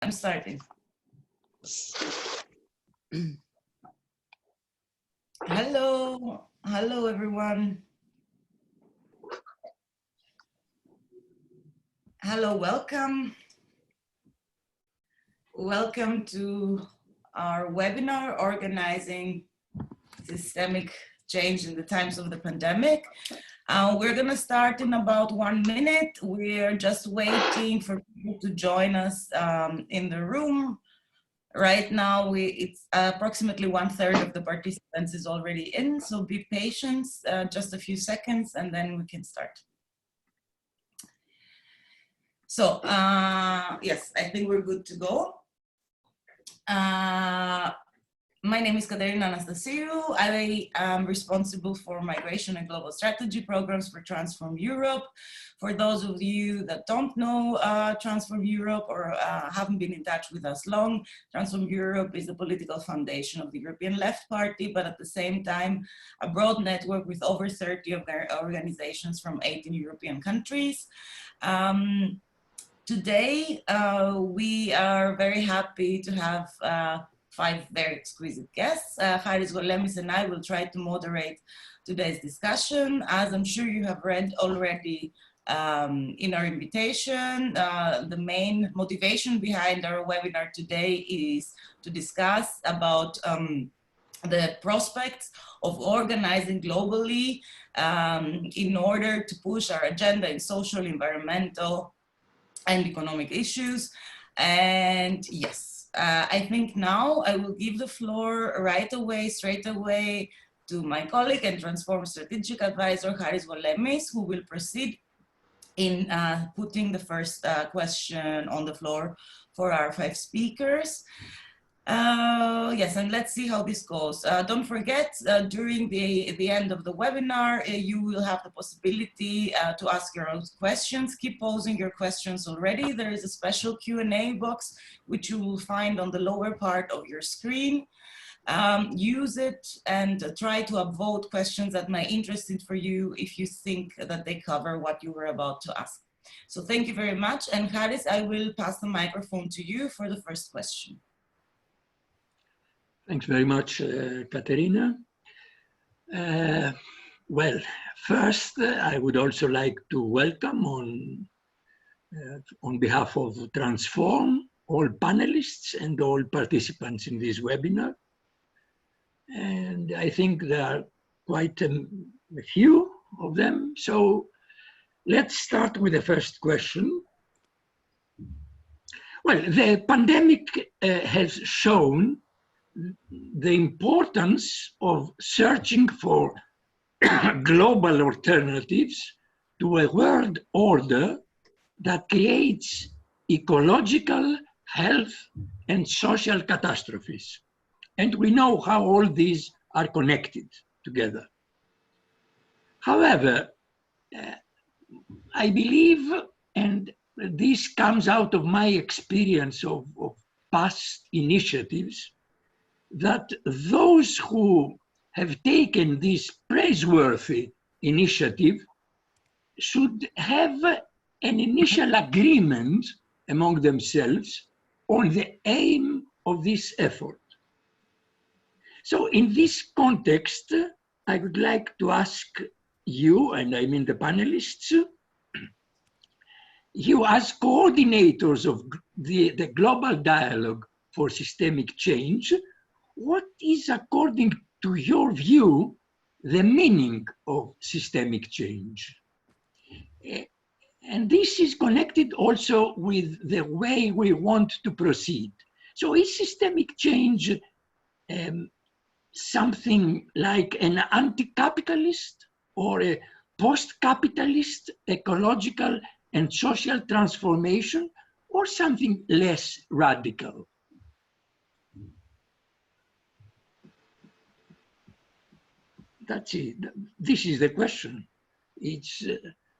I'm starting. Hello, hello everyone. Hello, welcome. Welcome to our webinar, Organizing Systemic Change in the Times of the Pandemic. We're going to start in about 1 minute. We're just waiting for people to join us in the room. Right now, it's approximately 1/3 of the participants is already in, so be patient, just a few seconds, and then we can start. So, yes, I think we're good to go. My name is Katerina Anastasiou. I am responsible for migration and global strategy programs for Transform Europe. For those of you that don't know Transform Europe or haven't been in touch with us long, Transform Europe is the political foundation of the European Left Party, but at the same time, a broad network with over 30 of their organizations from 18 European countries. Today, we are very happy to have 5 very exquisite guests. Golemis and I will try to moderate today's discussion. As I'm sure you have read already in our invitation, the main motivation behind our webinar today is to discuss about the prospects of organizing globally in order to push our agenda in social, environmental, and economic issues. And yes, I think now I will give the floor straight away to my colleague and Transform Strategic Advisor, Golemis, who will proceed in putting the first question on the floor for our 5 speakers. Yes, and let's see how this goes. Don't forget, during the end of the webinar, you will have the possibility to ask your own questions. Keep posing your questions already. There is a special Q&A box, which you will find on the lower part of your screen. Use it and try to upvote questions that might be interesting for you if you think that they cover what you were about to ask. So thank you very much. And Haris, I will pass the microphone to you for the first question. Thanks very much, Katerina. Well, first, I would also like to welcome on behalf of Transform, all panelists and all participants in this webinar. And I think there are quite a few of them. So let's start with the first question. Well, the pandemic has shown the importance of searching for global alternatives to a world order that creates ecological, health, and social catastrophes. And we know how all these are connected together. However, I believe, and this comes out of my experience of past initiatives, that those who have taken this praiseworthy initiative should have an initial agreement among themselves on the aim of this effort. So in this context, I would like to ask you, and I mean the panelists, you as coordinators of the global dialogue for systemic change, what is, according to your view, the meaning of systemic change? And this is connected also with the way we want to proceed. So is systemic change something like an anti-capitalist or a post-capitalist ecological and social transformation, or something less radical? That's it. This is the question. It's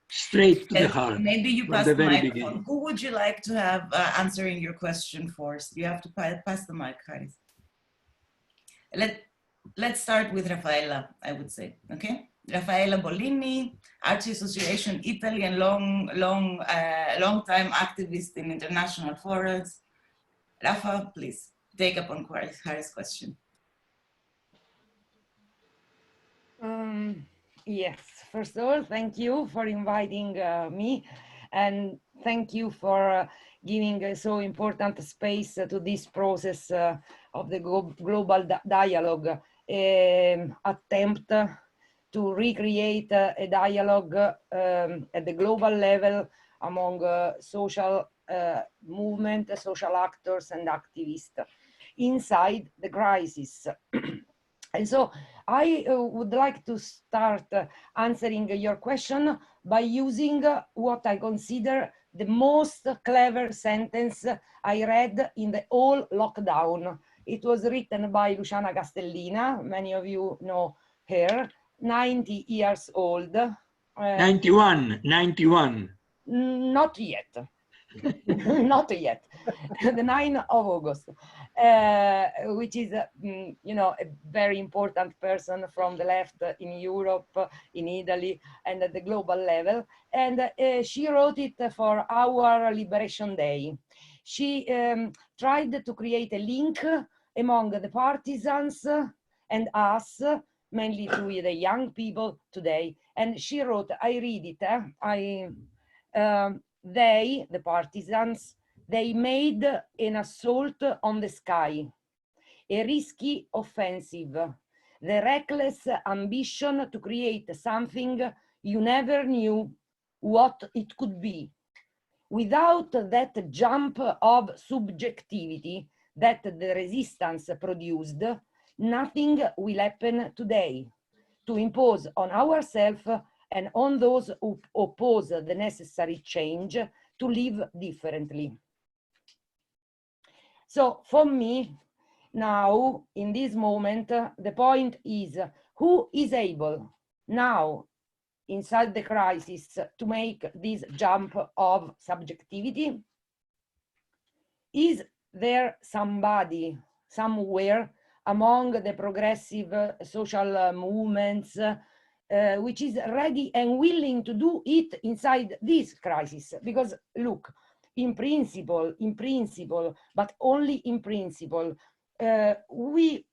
straight to the heart. Maybe you pass the microphone. Who would you like to have answering your question first? You have to pass the mic, Haris. Let's start with Raffaella, I would say, okay? Raffaella Bolini, Archie Association Italy, and long-time activist in international forums. Rafa, please take up on Harry's question. Yes, first of all, thank you for inviting me, and thank you for giving so important space to this process of the global dialogue attempt to recreate a dialogue at the global level among social movement, social actors and activists inside the crisis. And so I would like to start answering your question by using what I consider the most clever sentence I read in the whole lockdown. It was written by Luciana Castellina. Many of you know her, 90 years old. 91. Not yet. Not yet. The 9th of August, which is, you know, a very important person from the left in Europe, in Italy, and at the global level. And she wrote it for our Liberation Day. She tried to create a link among the partisans and us, mainly to the young people today. And she wrote, I read it, they, the partisans, they made an assault on the sky, a risky offensive, the reckless ambition to create something you never knew what it could be. Without that jump of subjectivity that the resistance produced, nothing will happen today. To impose on ourselves and on those who oppose the necessary change to live differently. So for me, now, in this moment, the point is who is able now, inside the crisis, to make this jump of subjectivity? Is there somebody, somewhere, among the progressive social movements which is ready and willing to do it inside this crisis? Because look, in principle, but only in principle, we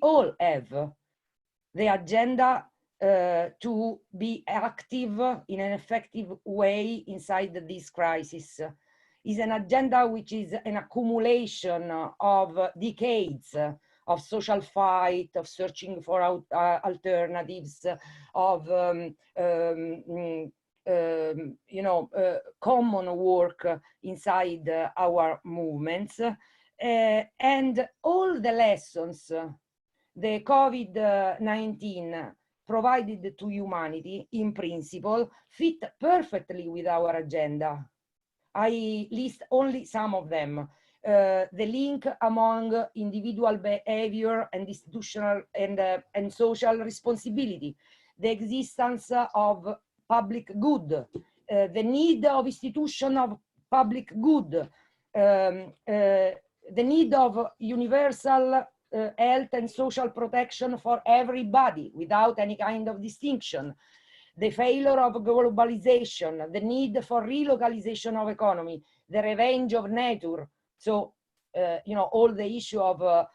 all have the agenda to be active in an effective way inside this crisis. Is an agenda which is an accumulation of decades of social fight, of searching for alternatives, of you know, common work inside our movements, and all the lessons the COVID-19 provided to humanity, in principle, fit perfectly with our agenda. I list only some of them. The link among individual behavior and institutional and social responsibility, the existence of public good, the need of institution of public good, the need of universal health and social protection for everybody without any kind of distinction, the failure of globalization, the need for relocalization of economy, the revenge of nature, so you know, all the issue of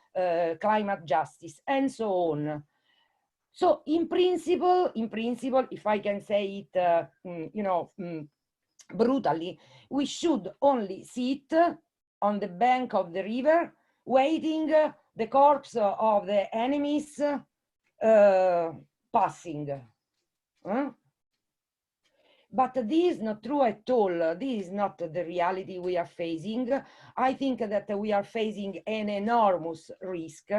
climate justice and so on. So in principle, if I can say it, you know, brutally, we should only sit on the bank of the river, waiting the corpse of the enemies passing. But this is not true at all. This is not the reality we are facing. I think that we are facing an enormous risk,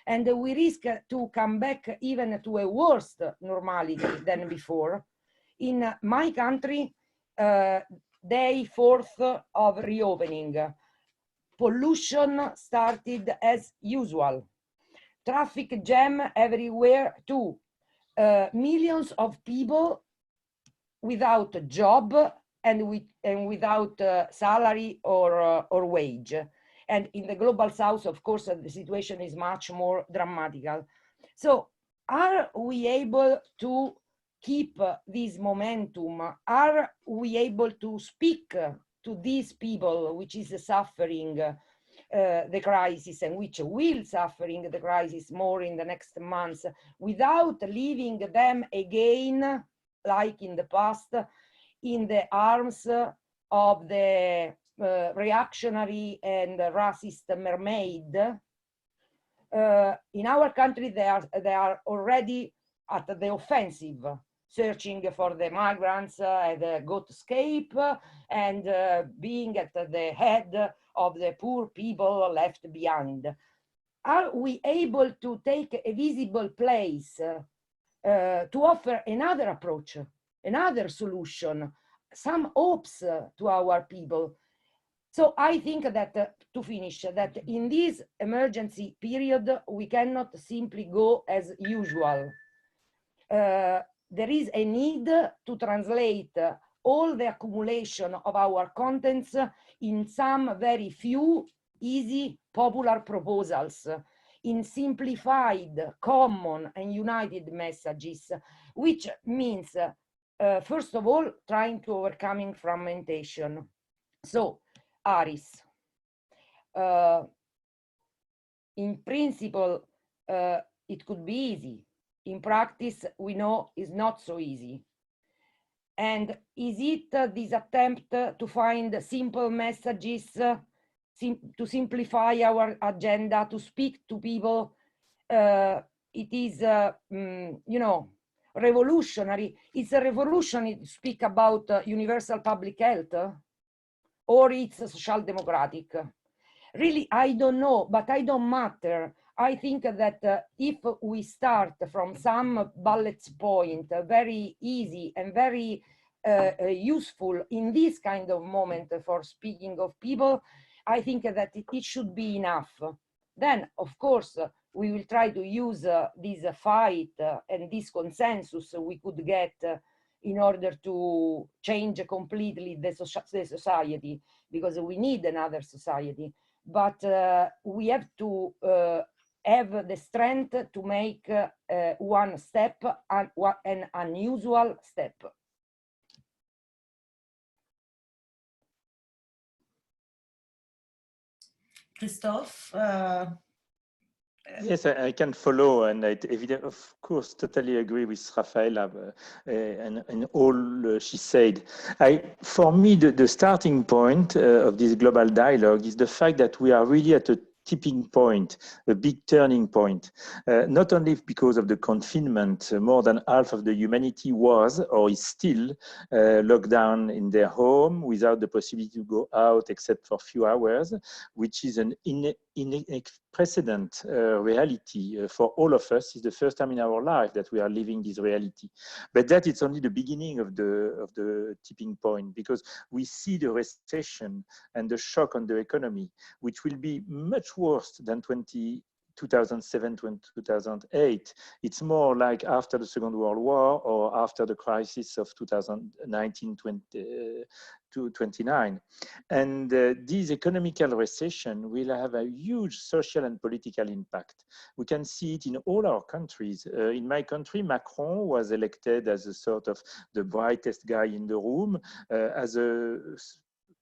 and we risk to come back even to a worse normality than before. In my country, day 4th of reopening, pollution started as usual. Traffic jam everywhere too. Millions of people without a job and without salary or wage. And in the global south, of course, the situation is much more dramatical. So are we able to keep this momentum? Are we able to speak to these people which is suffering the crisis and which will suffering the crisis more in the next months, without leaving them again, like in the past, in the arms of the reactionary and racist mermaid. In our country, they are already at the offensive, searching for the migrants and go to escape, and being at the head of the poor people left behind. Are we able to take a visible place to offer another approach, another solution, some hopes to our people? So I think that, to finish, that in this emergency period, we cannot simply go as usual. There is a need to translate all the accumulation of our contents in some very few, easy, popular proposals, in simplified, common, and united messages, which means, first of all, trying to overcoming fragmentation. So, Aris, in principle, it could be easy. In practice, we know is not so easy. And is it this attempt to find simple messages, to simplify our agenda, to speak to people? It is, you know, revolutionary. It's a revolution to speak about universal public health, or it's social democratic. Really, I don't know, but I don't matter. I think that if we start from some bullet point, very easy and very useful in this kind of moment for speaking of people, I think that it should be enough. Then, of course, we will try to use this fight and this consensus we could get in order to change completely the society, because we need another society. But we have to have the strength to make one step, an unusual step. Christophe? Yes, I can follow, and I, of course, totally agree with Raffaella and all she said. For me, the starting point of this global dialogue is the fact that we are really at a tipping point, a big turning point, not only because of the confinement. More than half of the humanity was or is still locked down in their home without the possibility to go out except for a few hours, which is an unprecedented reality for all of us. It's the first time in our life that we are living this reality. But that it's only the beginning of the tipping point, because we see the recession and the shock on the economy, which will be much worse than 2007 to 2008. It's more like after the Second World War or after the crisis of 2019-29. And this economical recession will have a huge social and political impact. We can see it in all our countries. In my country, Macron was elected as a sort of the brightest guy in the room, as a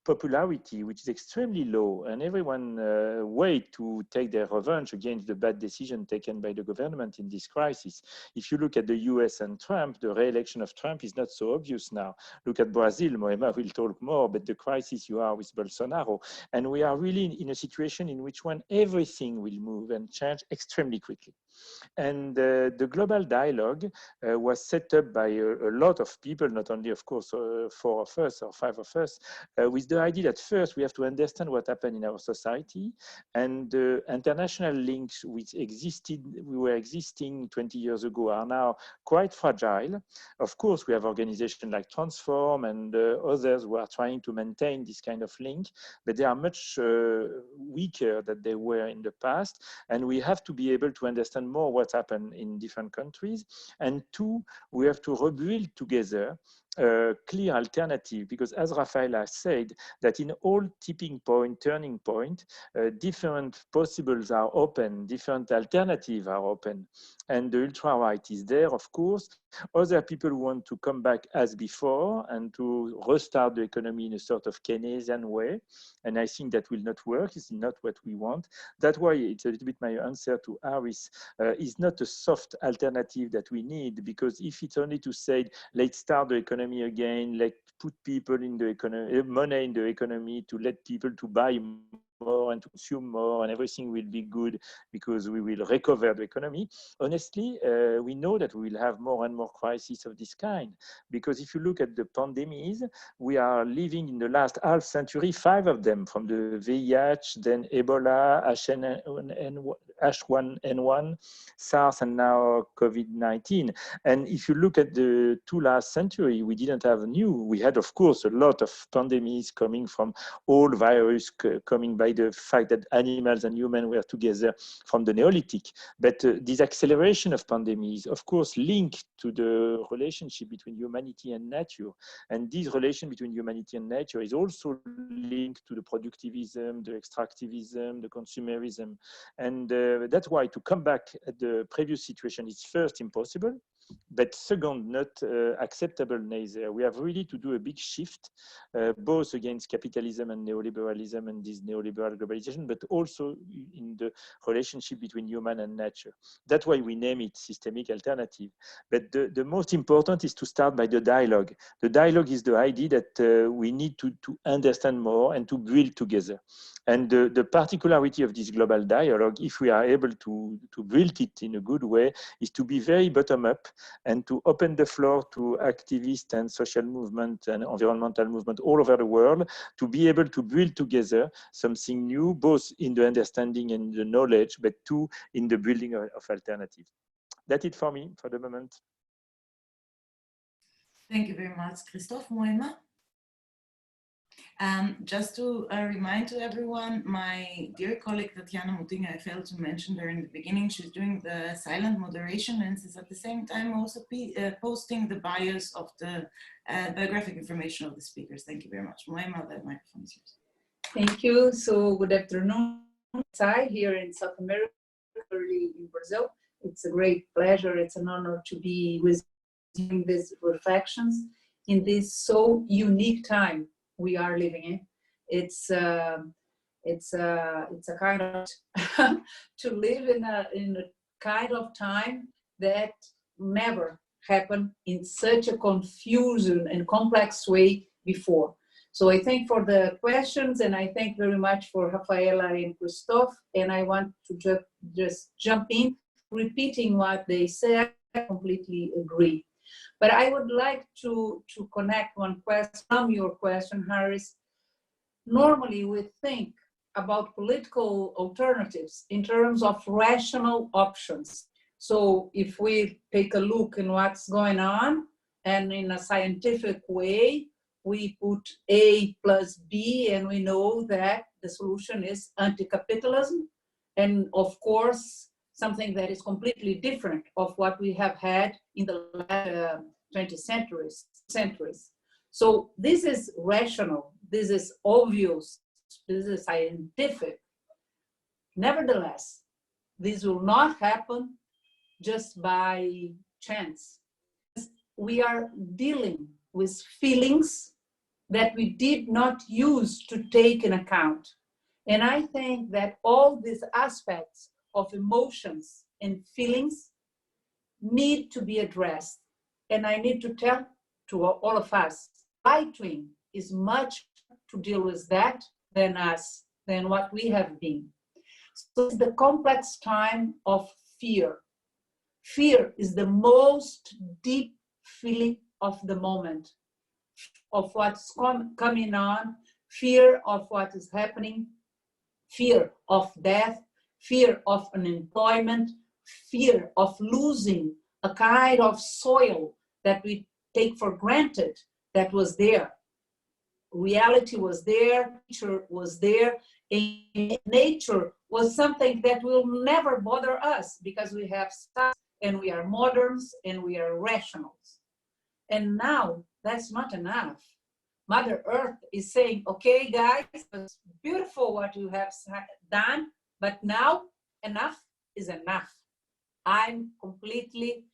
popularity which is extremely low, and everyone wait to take their revenge against the bad decision taken by the government in this crisis. If you look at the US and Trump, the re-election of Trump is not so obvious now. Look at Brazil, Moema will talk more, but the crisis you are with Bolsonaro. And we are really in a situation in which everything will move and change extremely quickly. And the global dialogue was set up by a lot of people, not only, of course, 4 of us or 5 of us, with the idea that first we have to understand what happened in our society, and the international links which were existing 20 years ago are now quite fragile. Of course, we have organizations like Transform and others who are trying to maintain this kind of link, but they are much weaker than they were in the past, and we have to be able to understand more what's happened in different countries. And two, we have to rebuild together a clear alternative, because as Raffaella said, that in all tipping point, turning point, different possibles are open, different alternatives are open. And the ultra-right is there, of course, Other people want to come back as before and to restart the economy in a sort of Keynesian way. And I think that will not work. It's not what we want. That's why it's a little bit my answer to Aris. Is not a soft alternative that we need, because if it's only to say, let's start the economy again, let's put people in the economy, money in the economy to let people to buy more and to consume more and everything will be good because we will recover the economy. Honestly, we know that we will have more and more crises of this kind, because if you look at the pandemics, we are living in the last half century, 5 of them, from the VIH, then Ebola, H1N1, SARS, and now COVID-19. And if you look at the 2 last century, we didn't have new. We had, of course, a lot of pandemics coming from all virus coming by the fact that animals and humans were together from the Neolithic. But this acceleration of pandemics, of course, linked to the relationship between humanity and nature. And this relation between humanity and nature is also linked to the productivism, the extractivism, the consumerism. And that's why to come back at the previous situation is first impossible, but second, not acceptable neither. We have really to do a big shift, both against capitalism and neoliberalism and this neoliberal globalization, but also in the relationship between human and nature. That's why we name it systemic alternative. But the most important is to start by the dialogue. The dialogue is the idea that we need to understand more and to build together. And the particularity of this global dialogue, if we are able to build it in a good way, is to be very bottom-up and to open the floor to activists and social movement and environmental movement all over the world, to be able to build together something new, both in the understanding and the knowledge, but too in the building of alternatives. That's it for me for the moment. Thank you very much, Christophe. Moema? Just to remind to everyone, my dear colleague Tatiana Mutinga, I failed to mention her in the beginning, she's doing the silent moderation and is at the same time also posting the bios of the biographic information of the speakers. Thank you very much. Moema, the microphone is yours. Thank you. So good afternoon. Here in South America, early in Brazil. It's a great pleasure. It's an honor to be with you these reflections in this so unique time we are living in. It's a kind of to live in a kind of time that never happened in such a confusing and complex way before. So I thank for the questions, and I thank very much for Raffaella and Christophe, and I want to just jump in, repeating what they said. I completely agree. But I would like to connect one question from your question, Harris. Normally we think about political alternatives in terms of rational options. So if we take a look in what's going on, and in a scientific way, we put A plus B, and we know that the solution is anti-capitalism. And of course, something that is completely different of what we have had in the last 20 centuries. So this is rational, this is obvious, this is scientific. Nevertheless, this will not happen just by chance. We are dealing with feelings that we did not use to take in account. And I think that all these aspects of emotions and feelings need to be addressed. And I need to tell to all of us, right wing is much to deal with that than us, than what we have been. So it's the complex time of fear. Fear is the most deep feeling of the moment, of what's coming on, fear of what is happening, fear of death, fear of unemployment, fear of losing a kind of soil that we take for granted that was there. Reality was there, nature was there, and nature was something that will never bother us because we have stuff and we are moderns and we are rationals. And now that's not enough. Mother Earth is saying, okay, guys, it's beautiful what you have done, but now enough is enough. I'm completely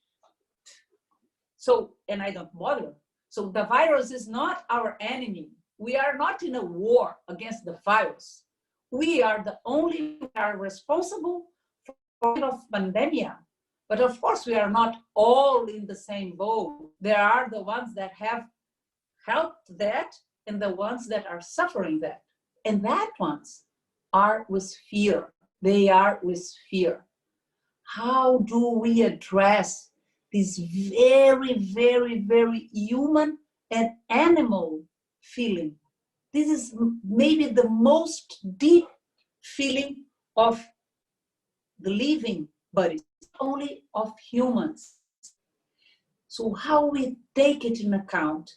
So, and I don't bother. So the virus is not our enemy. We are not in a war against the virus. We are the only are responsible for the pandemic. But of course, we are not all in the same boat. There are the ones that have helped that and the ones that are suffering that. And that ones are with fear. They are with fear. How do we address this very, very, very human and animal feeling? This is maybe the most deep feeling of the living bodies, only of humans. So how we take it in account,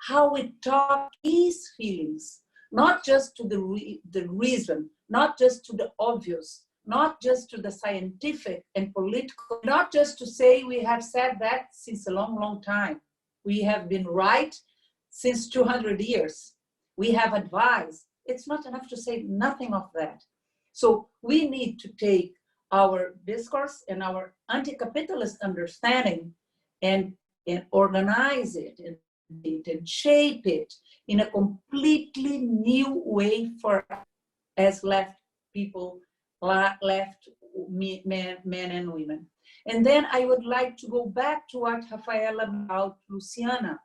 how we talk these feelings, not just to the reason, not just to the obvious, not just to the scientific and political, not just to say we have said that since a long, long time. We have been right since 200 years. We have advised. It's not enough to say nothing of that. So we need to take our discourse and our anti-capitalist understanding and organize it and shape it in a completely new way for us as left people, left men and women. And then I would like to go back to what Raffaella about Luciana.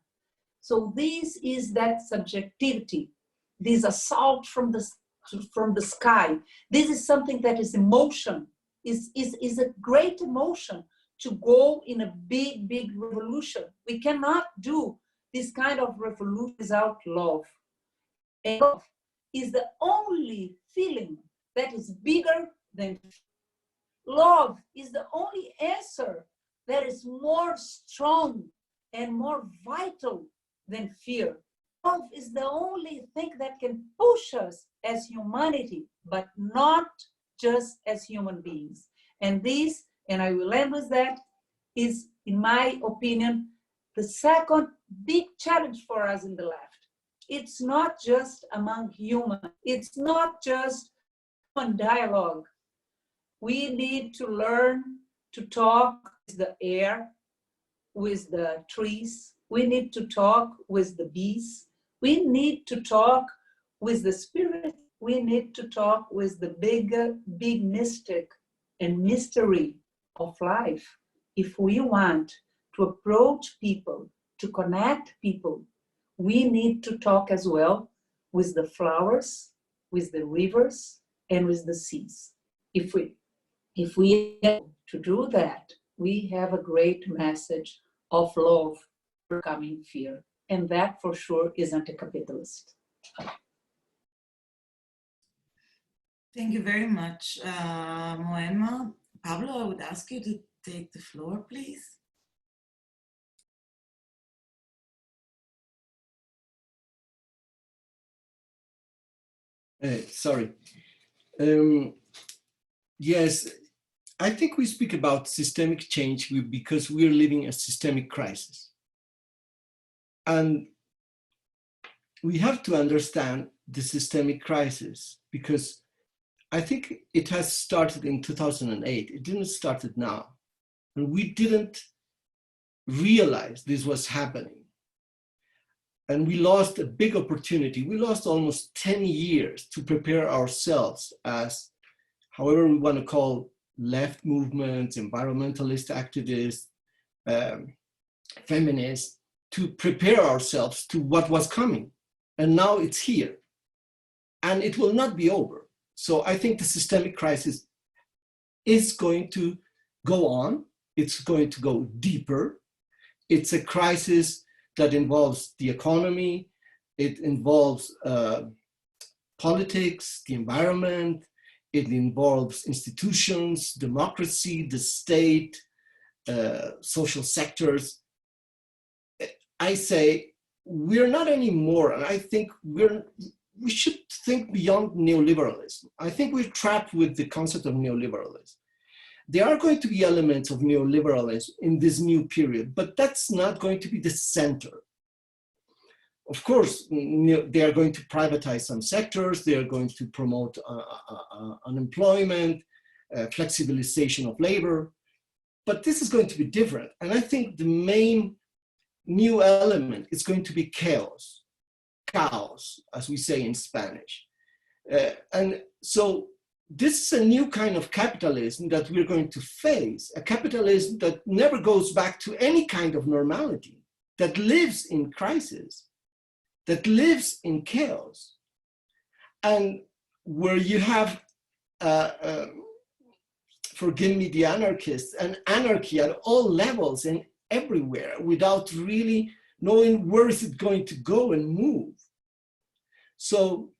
So this is that subjectivity, this assault from the sky. This is something that is emotion, is a great emotion to go in a big, big revolution. We cannot do this kind of revolution without love. And love is the only feeling that is bigger than fear. Love is the only answer that is more strong and more vital than fear. Love is the only thing that can push us as humanity, but not just as human beings. And this, and I will end with that, is, in my opinion, the second big challenge for us in the left. It's not just among humans. It's not just human dialogue. We need to learn to talk with the air, with the trees. We need to talk with the bees. We need to talk with the spirit. We need to talk with the big mystic and mystery of life. If we want to approach people, to connect people, we need to talk as well with the flowers, with the rivers, and with the seas. If we get to do that, we have a great message of love overcoming fear. And that for sure is anti-capitalist. Thank you very much, Moema. Pablo, I would ask you to take the floor, please. Sorry. Yes, I think we speak about systemic change because we're living a systemic crisis. And we have to understand the systemic crisis because I think it has started in 2008. It didn't start now. And we didn't realize this was happening. And we lost a big opportunity. We lost almost 10 years to prepare ourselves as, however we want to call, left movements, environmentalist activists, feminists, to prepare ourselves to what was coming. And now it's here. And it will not be over. So I think the systemic crisis is going to go on. It's going to go deeper. It's a crisis that involves the economy. It involves politics, the environment. It involves institutions, democracy, the state, social sectors. I say we're not anymore, and I think we should think beyond neoliberalism. I think we're trapped with the concept of neoliberalism. There are going to be elements of neoliberalism in this new period, but that's not going to be the center. Of course, they are going to privatize some sectors. They are going to promote unemployment, flexibilization of labor, but this is going to be different. And I think the main new element. It's going to be chaos, as we say in Spanish. And so this is a new kind of capitalism that we're going to face, a capitalism that never goes back to any kind of normality, that lives in crisis, that lives in chaos, and where you have, forgive me, the anarchists, and anarchy at all levels and everywhere without really knowing where is it going to go and move. So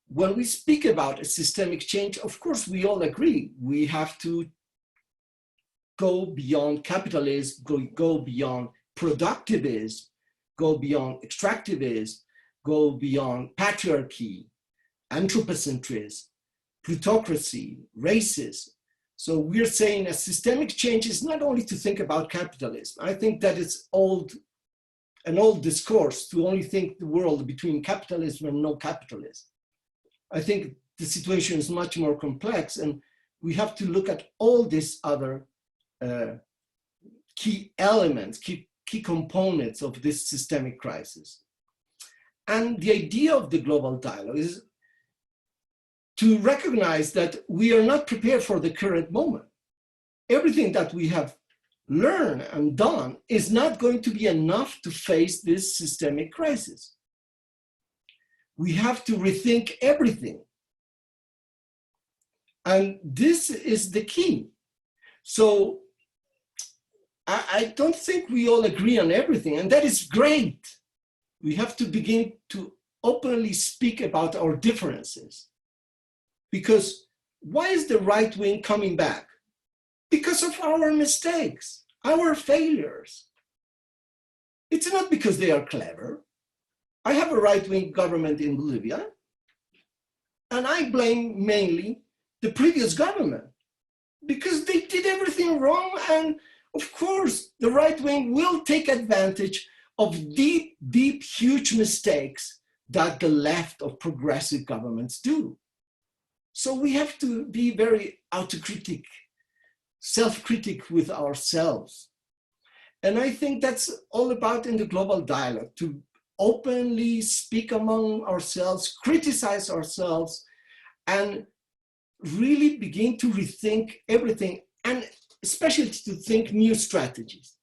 when we speak about a systemic change, of course, we all agree we have to go beyond capitalism, go beyond productivism, go beyond extractivism, go beyond patriarchy, anthropocentrism, plutocracy, racism. So we're saying a systemic change is not only to think about capitalism. I think that it's an old discourse to only think the world between capitalism and no capitalism. I think the situation is much more complex, and we have to look at all these other key elements, key components of this systemic crisis. And the idea of the global dialogue is to recognize that we are not prepared for the current moment. Everything that we have learned and done is not going to be enough to face this systemic crisis. We have to rethink everything. And this is the key. So I don't think we all agree on everything, and that is great. We have to begin to openly speak about our differences. Because why is the right wing coming back? Because of our mistakes, our failures. It's not because they are clever. I have a right-wing government in Bolivia, and I blame mainly the previous government because they did everything wrong. And of course, the right wing will take advantage of deep, deep, huge mistakes that the left of progressive governments do. So we have to be very autocritic, self-critic with ourselves. And I think that's all about in the global dialogue, to openly speak among ourselves, criticize ourselves, and really begin to rethink everything, and especially to think new strategies.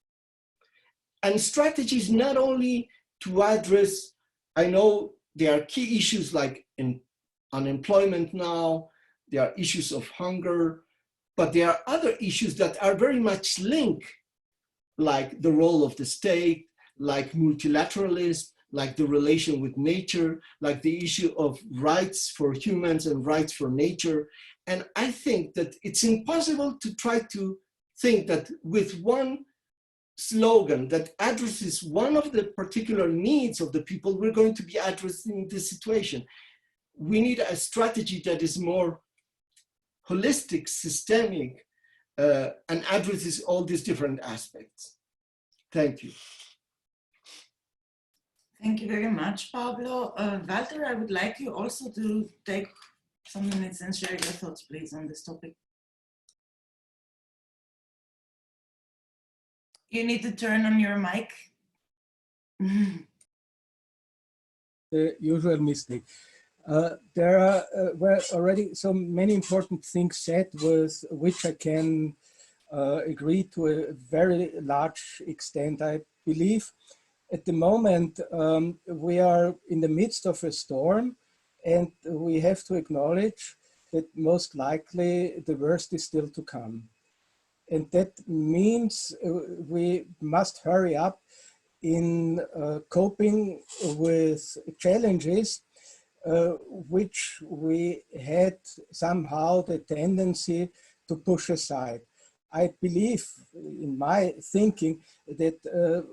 And strategies not only to address, I know there are key issues like in unemployment now, there are issues of hunger, but there are other issues that are very much linked, like the role of the state, like multilateralism, like the relation with nature, like the issue of rights for humans and rights for nature. And I think that it's impossible to try to think that with one slogan that addresses one of the particular needs of the people, we're going to be addressing this situation. We need a strategy that is more holistic, systemic, and addresses all these different aspects. Thank you. Thank you very much, Pablo. Walter, I would like you also to take some minutes and share your thoughts, please, on this topic. You need to turn on your mic. The usual mistake. There were already so many important things said with which I can agree to a very large extent, I believe. At the moment, we are in the midst of a storm, and we have to acknowledge that most likely the worst is still to come. And that means we must hurry up in coping with challenges which we had somehow the tendency to push aside. I believe, in my thinking, that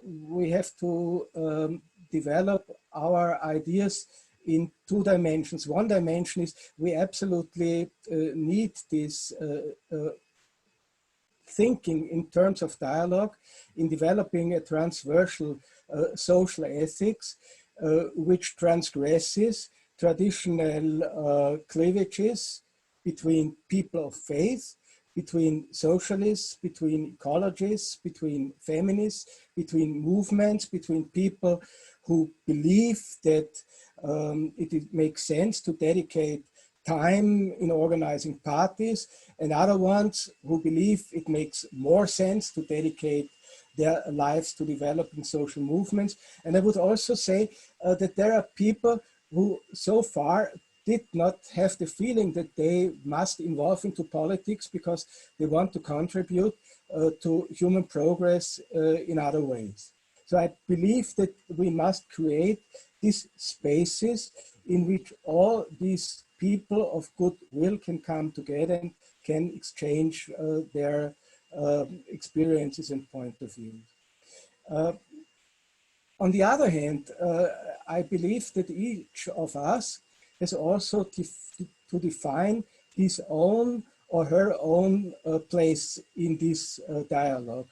we have to develop our ideas in two dimensions. One dimension is we absolutely need this thinking in terms of dialogue in developing a transversal social ethics which transgresses traditional cleavages between people of faith, between socialists, between ecologists, between feminists, between movements, between people who believe that it makes sense to dedicate time in organizing parties, and other ones who believe it makes more sense to dedicate their lives to developing social movements. And I would also say that there are people who so far did not have the feeling that they must involve into politics because they want to contribute to human progress in other ways. So I believe that we must create these spaces in which all these people of goodwill can come together and can exchange their experiences and point of view. On the other hand, I believe that each of us has also to define his own or her own place in this dialogue.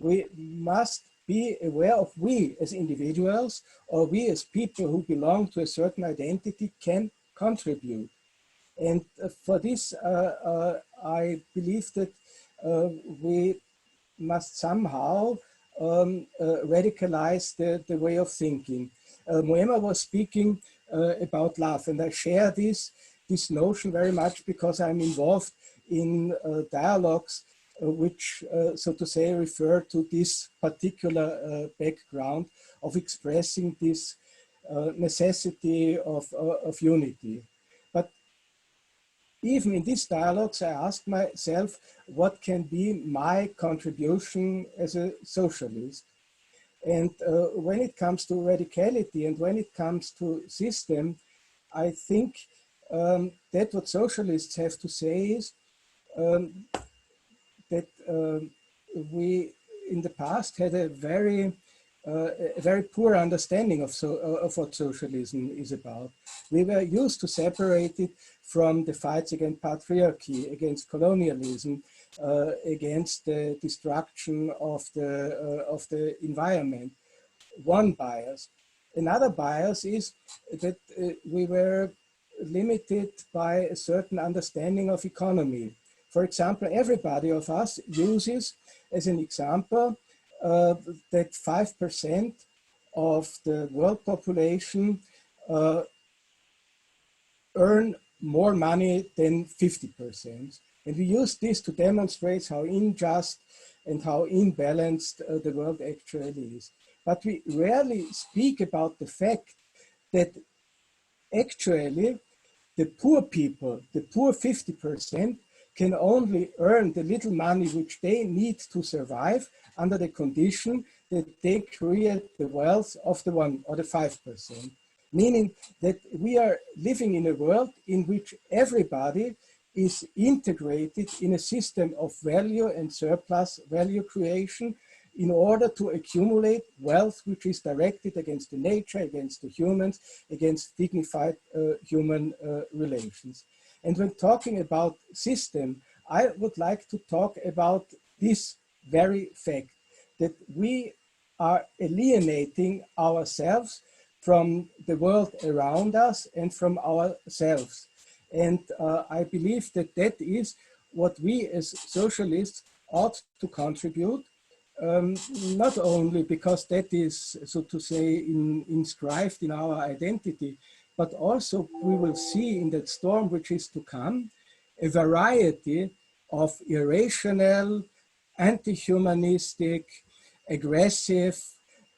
We must be aware of we as individuals or we as people who belong to a certain identity can contribute. And for this, I believe that we must somehow radicalize the way of thinking. Moema was speaking about love, and I share this notion very much because I'm involved in dialogues which, so to say, refer to this particular background of expressing this necessity of unity. But even in these dialogues, I ask myself, what can be my contribution as a socialist? And when it comes to radicality and when it comes to system, I think that what socialists have to say is that we in the past had a very poor understanding of what socialism is about. We were used to separate it from the fights against patriarchy, against colonialism, against the destruction of the environment. One bias. Another bias is that we were limited by a certain understanding of economy. For example, everybody of us uses as an example that 5% of the world population earn more money than 50%. And we use this to demonstrate how unjust and how imbalanced the world actually is. But we rarely speak about the fact that actually the poor people, the poor 50%, can only earn the little money which they need to survive under the condition that they create the wealth of the 1 or the 5%. Meaning that we are living in a world in which everybody is integrated in a system of value and surplus value creation in order to accumulate wealth which is directed against the nature, against the humans, against dignified human relations. And when talking about system, I would like to talk about this very fact that we are alienating ourselves from the world around us and from ourselves. And I believe that that is what we as socialists ought to contribute, not only because that is, so to say, inscribed in our identity, but also we will see in that storm which is to come a variety of irrational, anti-humanistic, aggressive,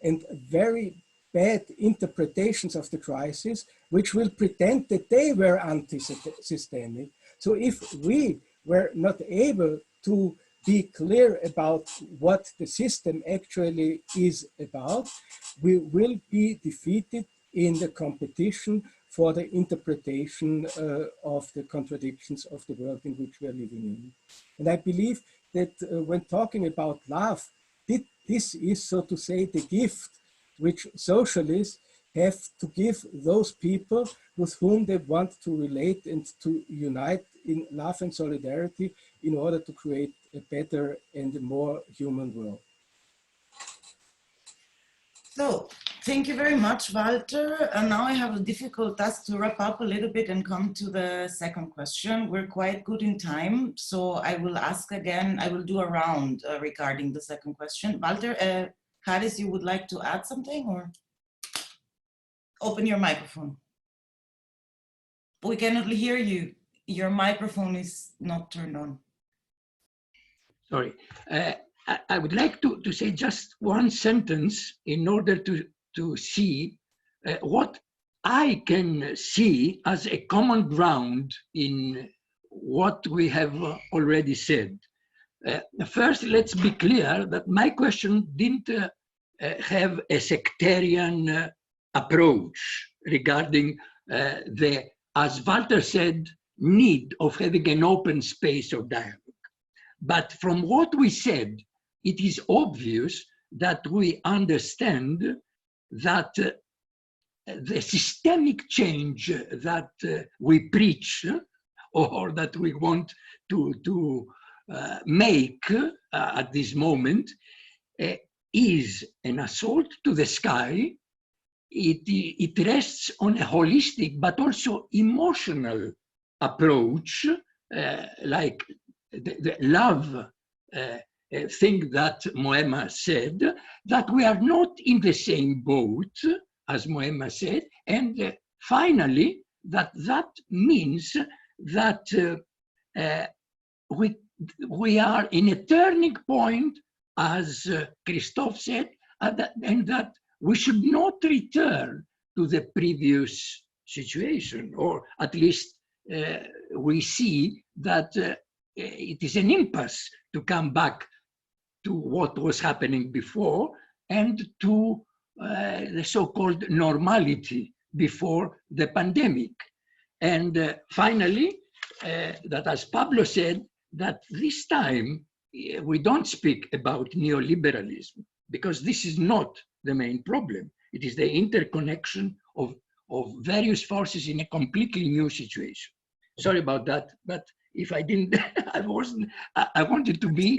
and very bad interpretations of the crisis, which will pretend that they were anti-systemic. So if we were not able to be clear about what the system actually is about, we will be defeated in the competition for the interpretation of the contradictions of the world in which we are living in. And I believe that when talking about love, this is, so to say, the gift which socialists have to give those people with whom they want to relate and to unite in love and solidarity in order to create a better and a more human world. So Thank you very much, Walter. And now I have a difficult task to wrap up a little bit and come to the second question. We're quite good in time, so I will ask again, I will do a round regarding the second question. Walter, Haris, you would like to add something or open your microphone? We cannot hear you. Your microphone is not turned on. Sorry. I would like to say just one sentence in order to see what I can see as a common ground in what we have already said. First, let's be clear that my question didn't have a sectarian approach regarding the, as Walter said, need of having an open space of dialogue. But from what we said, it is obvious that we understand that the systemic change that we preach or that we want to make at this moment is an assault to the sky. It rests on a holistic but also emotional approach, like the love thing that Moema said, that we are not in the same boat, as Moema said, and finally, that means that we are in a turning point, as Christophe said, and that we should not return to the previous situation, or at least we see that it is an impasse to come back to what was happening before and to the so-called normality before the pandemic. And finally, that as Pablo said, that this time we don't speak about neoliberalism, because this is not the main problem. It is the interconnection of various forces in a completely new situation. Sorry about that, but if I didn't, I wanted to be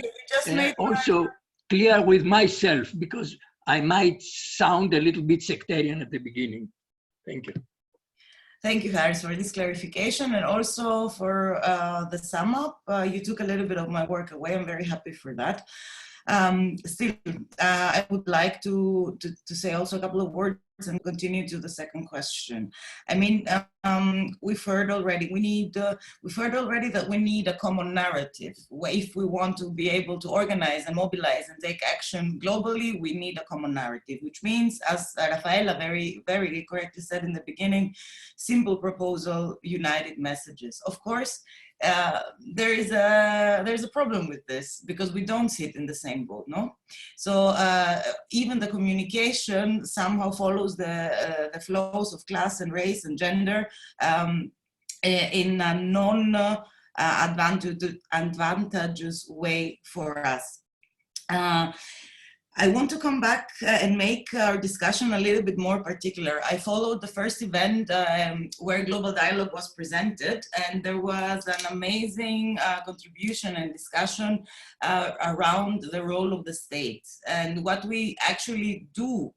also clear with myself, because I might sound a little bit sectarian at the beginning. Thank you. Thank you, Haris, for this clarification, and also for the sum up. You took a little bit of my work away. I'm very happy for that. Still, I would like to say also a couple of words and continue to the second question. I mean, we've heard already that we need a common narrative. If we want to be able to organize and mobilize and take action globally, we need a common narrative, which means, as Raffaella very, very correctly said in the beginning, simple proposal, united messages. Of course, there's a problem with this, because we don't sit in the same boat, no? So even the communication somehow follows the flows of class and race and gender in a non-advantageous way for us. I want to come back and make our discussion a little bit more particular. I followed the first event where Global Dialogue was presented, and there was an amazing contribution and discussion around the role of the state. And what we actually do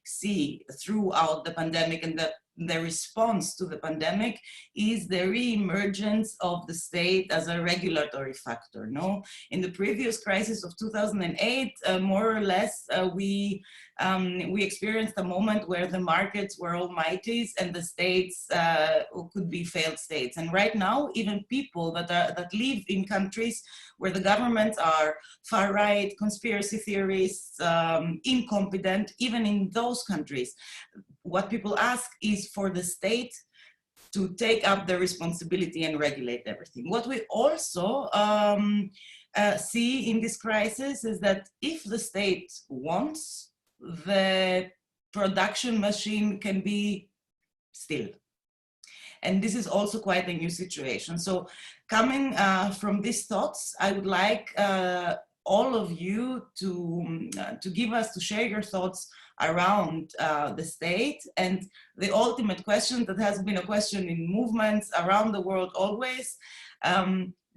see throughout the pandemic and the response to the pandemic is the re-emergence of the state as a regulatory factor. No, in the previous crisis of 2008, more or less, we experienced a moment where the markets were almighties and the states could be failed states. And right now, even people that live in countries where the governments are far right, conspiracy theorists, incompetent, even in those countries, what people ask is for the state to take up the responsibility and regulate everything. What we also see in this crisis is that if the state wants, the production machine can be still. And this is also quite a new situation. So coming from these thoughts, I would like all of you to share your thoughts around the state and the ultimate question that has been a question in movements around the world always,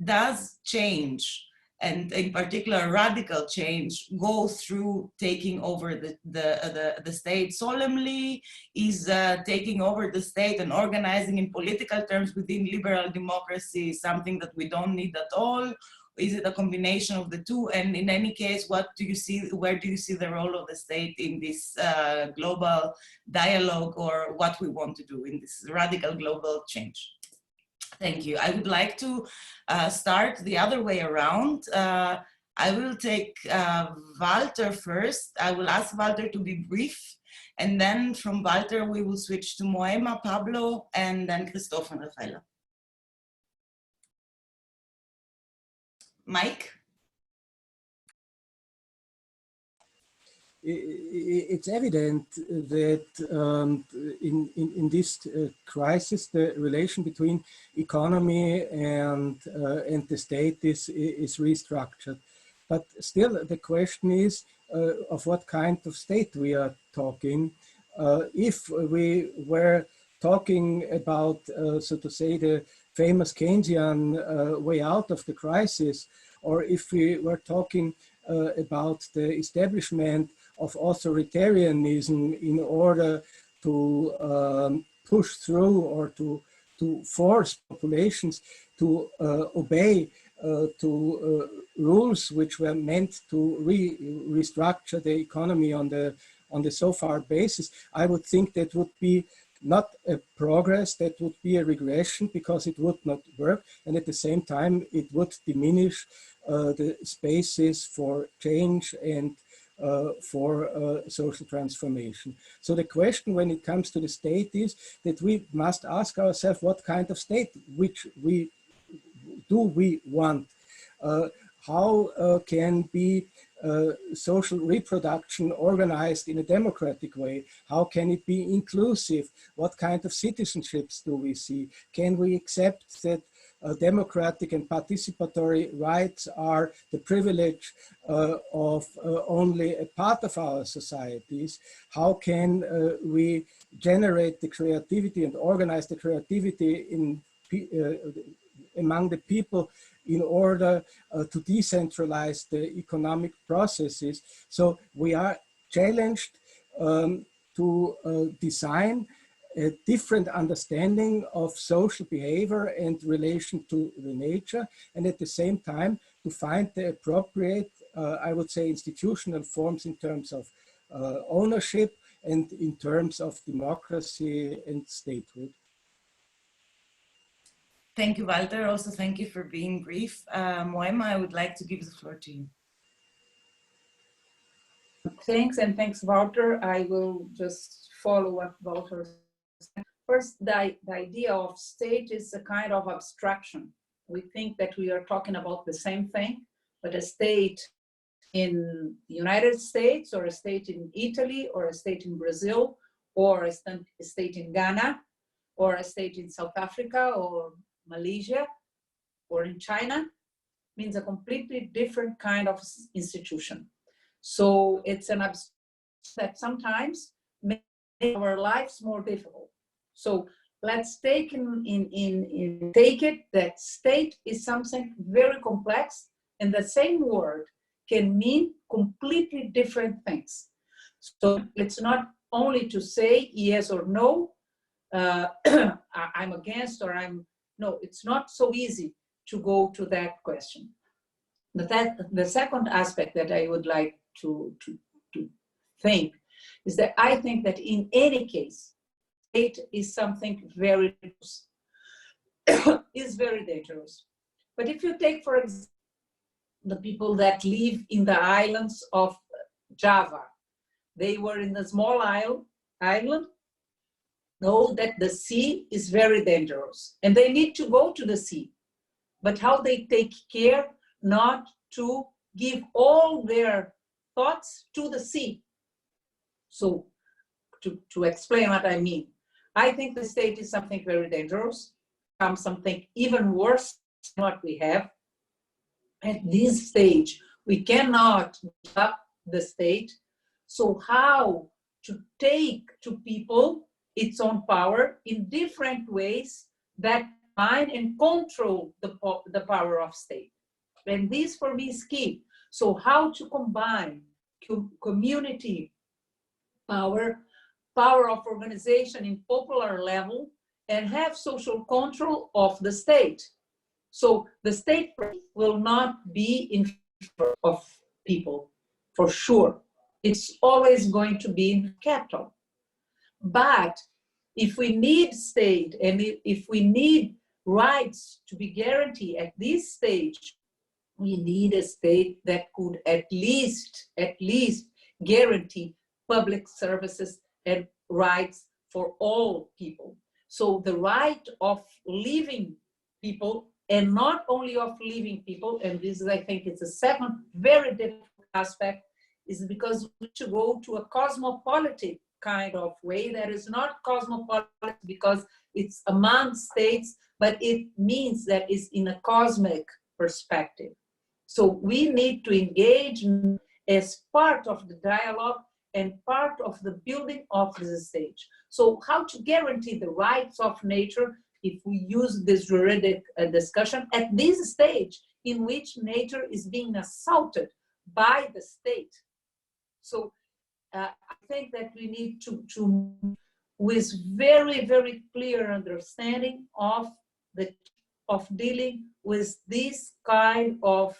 does change and in particular radical change, go through taking over the state solemnly? Is taking over the state and organizing in political terms within liberal democracy something that we don't need at all? Is it a combination of the two? And in any case, what do you see, where do you see the role of the state in this global dialogue, or what we want to do in this radical global change? Thank you. I would like to start the other way around. I will take Walter first. I will ask Walter to be brief, and then from Walter we will switch to Moema, Pablo, and then Christophe and Raffaella. Mike? It's evident that in this crisis, the relation between economy and the state is restructured. But still, the question is of what kind of state we are talking. If we were talking about, so to say, the famous Keynesian way out of the crisis, or if we were talking about the establishment of authoritarianism in order to push through or to force populations to obey to rules which were meant to restructure the economy on the so far basis, I would think that would be not a progress, that would be a regression, because it would not work, and at the same time it would diminish the spaces for change and for social transformation. So the question when it comes to the state is that we must ask ourselves what kind of state we want. How can be social reproduction organized in a democratic way? How can it be inclusive? What kind of citizenships do we see? Can we accept that democratic and participatory rights are the privilege of only a part of our societies? How can we generate the creativity and organize the creativity in among the people in order to decentralize the economic processes? So we are challenged to design a different understanding of social behavior and relation to the nature, and at the same time to find the appropriate, I would say, institutional forms in terms of ownership and in terms of democracy and statehood. Thank you, Walter. Also, thank you for being brief. Moema, I would like to give the floor to you. Thanks, and thanks, Walter. I will just follow what Walter said. First, the idea of state is a kind of abstraction. We think that we are talking about the same thing, but a state in the United States, or a state in Italy, or a state in Brazil, or a state in Ghana, or a state in South Africa, or Malaysia, or in China, means a completely different kind of institution. So it's an abstraction that sometimes makes our lives more difficult. So let's take take it that state is something very complex, and the same word can mean completely different things. So it's not only to say yes or no, I'm against or I'm, no, it's not so easy to go to that question. But the second aspect that I would like to think is that I think that in any case, state is something very dangerous. Is very dangerous. But if you take, for example, the people that live in the islands of Java, they were in a small island, know that the sea is very dangerous and they need to go to the sea. But how they take care not to give all their thoughts to the sea. So to explain what I mean, I think the state is something very dangerous, something even worse than what we have. At this stage, we cannot give up the state. So how to take to people its own power in different ways that define and control the power of state. And this for me is key. So how to combine community power, power of organization in popular level, and have social control of the state. So the state will not be in favor of people, for sure. It's always going to be in capital. But if we need state and if we need rights to be guaranteed at this stage, we need a state that could at least guarantee public services and rights for all people. So the right of living people, and not only of living people, and this is, I think, it's a second very difficult aspect, is because we should go to a cosmopolitan kind of way that is not cosmopolitan because it's among states, but it means that it's in a cosmic perspective. So we need to engage as part of the dialogue and part of the building of the stage. So how to guarantee the rights of nature if we use this juridic discussion at this stage in which nature is being assaulted by the state. So I think that we need to with very, very clear understanding of dealing with this kind of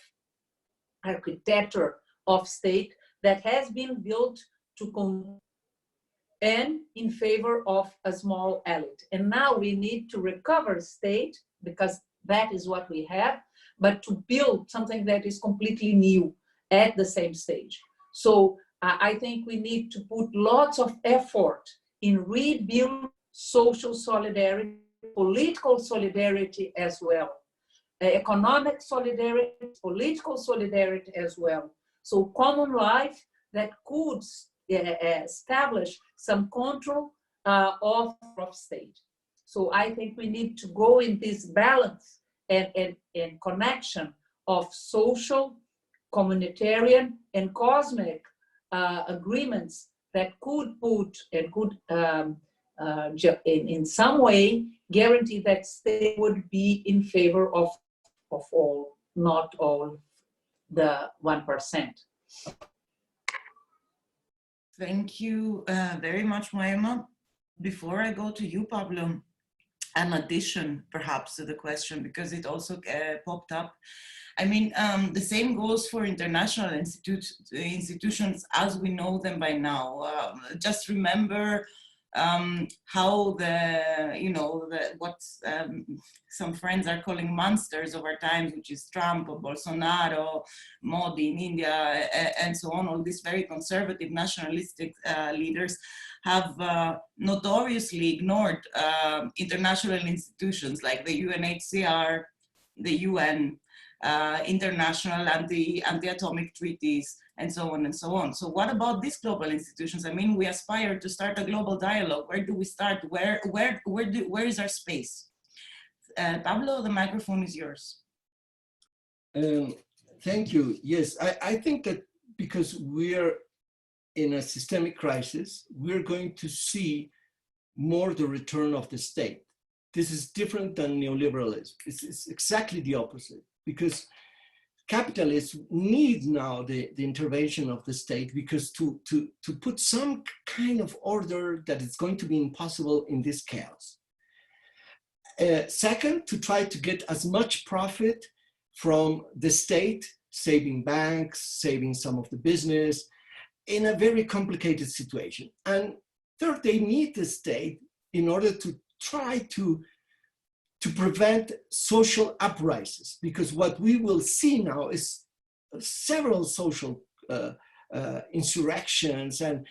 architecture of state that has been built to and in favor of a small elite. And now we need to recover state, because that is what we have, but to build something that is completely new at the same stage. So I think we need to put lots of effort in rebuilding social solidarity, political solidarity as well, economic solidarity, political solidarity as well. So common life that could establish some control of state. So I think we need to go in this balance and connection of social, communitarian, and cosmic agreements that could put and could in some way guarantee that state would be in favor of all, not all the 1%. Thank you very much, Moema. Before I go to you, Pablo, an addition perhaps to the question, because it also popped up. I mean, the same goes for international institutions as we know them by now. Just remember how what some friends are calling monsters of our times, which is Trump or Bolsonaro, Modi in India, and so on. All these very conservative nationalistic leaders have notoriously ignored international institutions like the UNHCR, the UN, international anti-atomic treaties, and so on and so on. So what about these global institutions? I mean, we aspire to start a global dialogue. Where do we start? Where is our space? Pablo, the microphone is yours. Thank you. Yes, I think that because we're in a systemic crisis, we're going to see more the return of the state. This is different than neoliberalism. It's exactly the opposite, because capitalists need now the intervention of the state, because to put some kind of order that is going to be impossible in this chaos. Second, to try to get as much profit from the state, saving banks, saving some of the business in a very complicated situation. And third, they need the state in order to try to prevent social uprisings, because what we will see now is several social insurrections and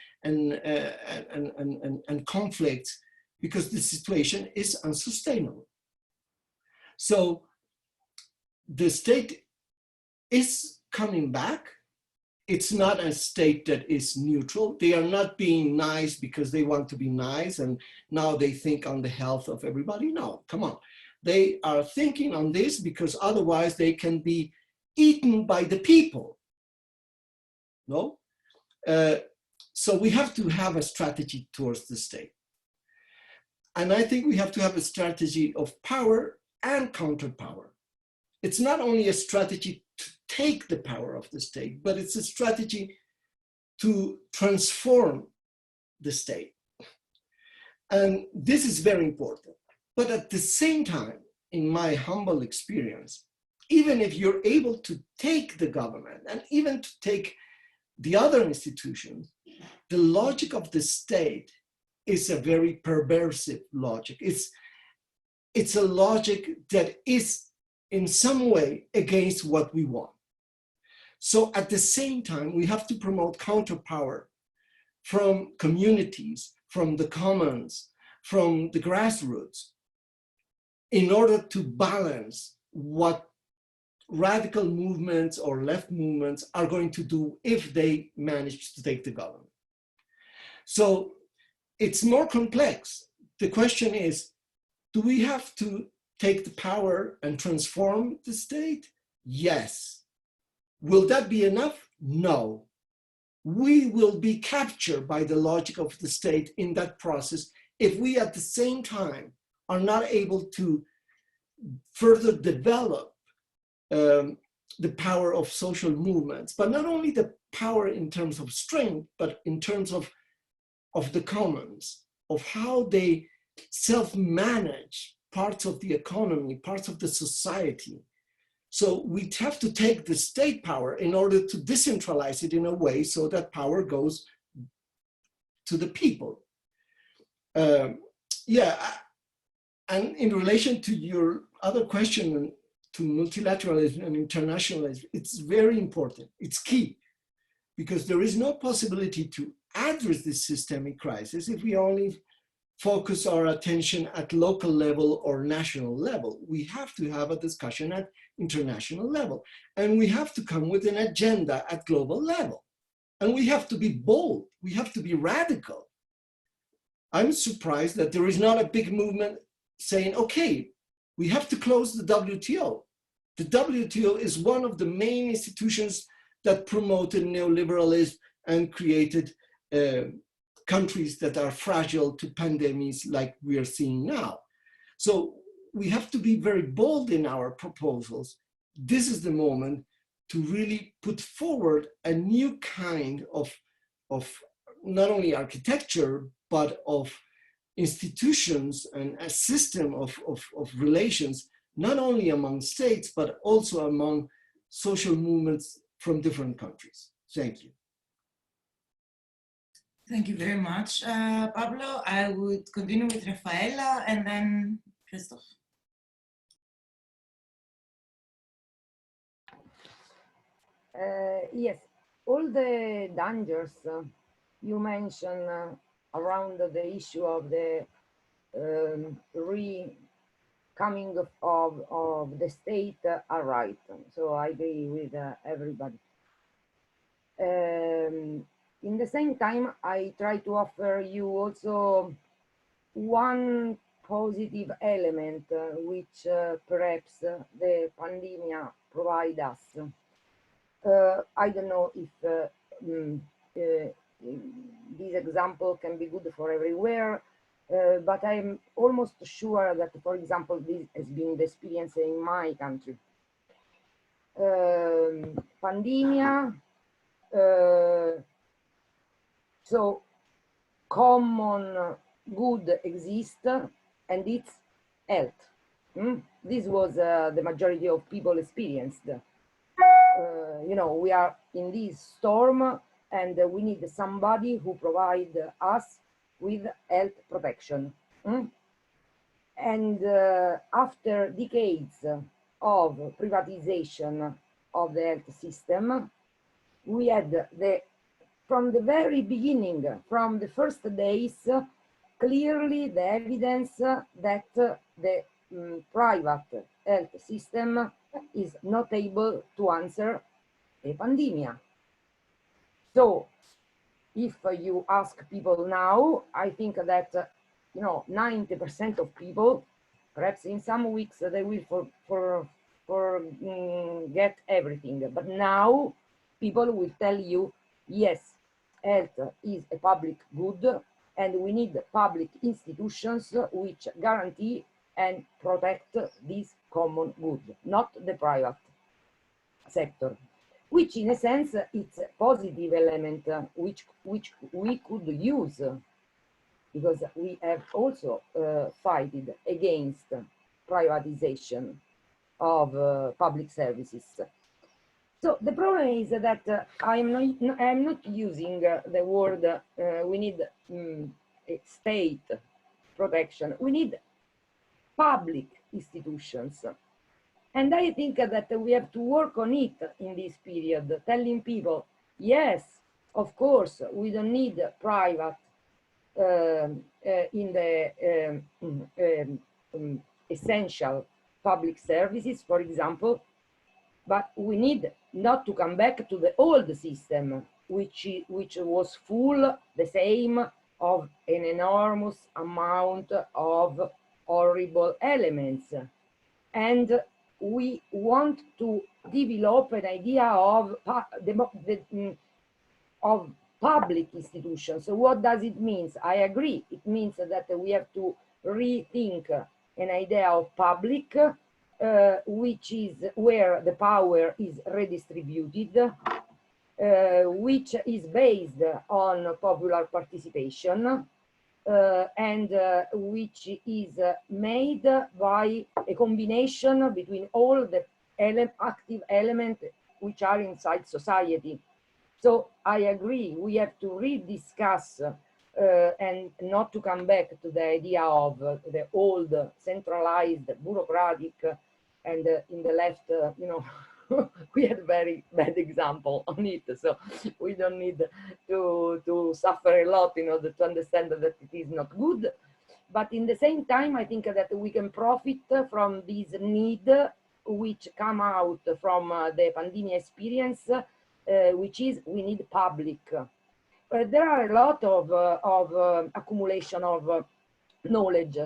conflicts, because the situation is unsustainable. So the state is coming back. It's not a state that is neutral. They are not being nice because they want to be nice and now they think on the health of everybody. No, come on. They are thinking on this because otherwise they can be eaten by the people. No? So we have to have a strategy towards the state. And I think we have to have a strategy of power and counterpower. It's not only a strategy to take the power of the state, but it's a strategy to transform the state. And this is very important. But at the same time, in my humble experience, even if you're able to take the government and even to take the other institutions, the logic of the state is a very perversive logic. It's a logic that is in some way against what we want. So at the same time, we have to promote counterpower from communities, from the commons, from the grassroots, in order to balance what radical movements or left movements are going to do if they manage to take the government. So it's more complex. The question is, do we have to take the power and transform the state? Yes. Will that be enough? No. We will be captured by the logic of the state in that process if we at the same time are not able to further develop the power of social movements, but not only the power in terms of strength, but in terms of the commons, of how they self-manage parts of the economy, parts of the society. So we have to take the state power in order to decentralize it in a way so that power goes to the people. Yeah, and in relation to your other question, to multilateralism and internationalism, it's very important. It's key, because there is no possibility to address this systemic crisis if we only focus our attention at local level or national level. We have to have a discussion at international level, and we have to come with an agenda at global level. And we have to be bold, we have to be radical. I'm surprised that there is not a big movement saying, okay, we have to close the WTO. The WTO is one of the main institutions that promoted neoliberalism and created countries that are fragile to pandemics like we are seeing now. So we have to be very bold in our proposals. This is the moment to really put forward a new kind of not only architecture, but of institutions and a system of relations, not only among states, but also among social movements from different countries. Thank you. Thank you very much, Pablo. I would continue with Raffaella and then Christophe. Yes, all the dangers you mentioned around the issue of the coming of the state are right. So I agree with everybody. In the same time, I try to offer you also one positive element which perhaps the pandemic provide us. I don't know if this example can be good for everywhere, but I'm almost sure that, for example, this has been the experience in my country. Pandemia, so common good exists, and it's health. This was the majority of people experienced. You know, we are in this storm, and we need somebody who provide us with health protection. And after decades of privatization of the health system, we had from the very beginning, from the first days, clearly the evidence that the private health system is not able to answer a pandemic. So if you ask people now, I think that 90% of people, perhaps in some weeks they will forget everything, but now people will tell you, yes, health is a public good, and we need public institutions which guarantee and protect this common good, not the private. sector, which in a sense it's a positive element which we could use, because we have also fighted against privatization of public services. So the problem is that I'm not using the word we need state protection. We need public institutions. And I think that we have to work on it in this period, telling people, yes, of course, we don't need private in the essential public services, for example, but we need not to come back to the old system, which was full the same of an enormous amount of horrible elements. And we want to develop an idea of public institutions. So what does it mean? I agree. It means that we have to rethink an idea of public, which is where the power is redistributed, which is based on popular participation, and which is made by a combination between all the active elements which are inside society. So I agree, we have to rediscuss and not to come back to the idea of the old centralized bureaucratic, and in the left, you know, we had very bad example on it. So we don't need to suffer a lot in order to understand that it is not good. But in the same time, I think that we can profit from this need which come out from the pandemic experience, which is we need public. There are a lot of accumulation of knowledge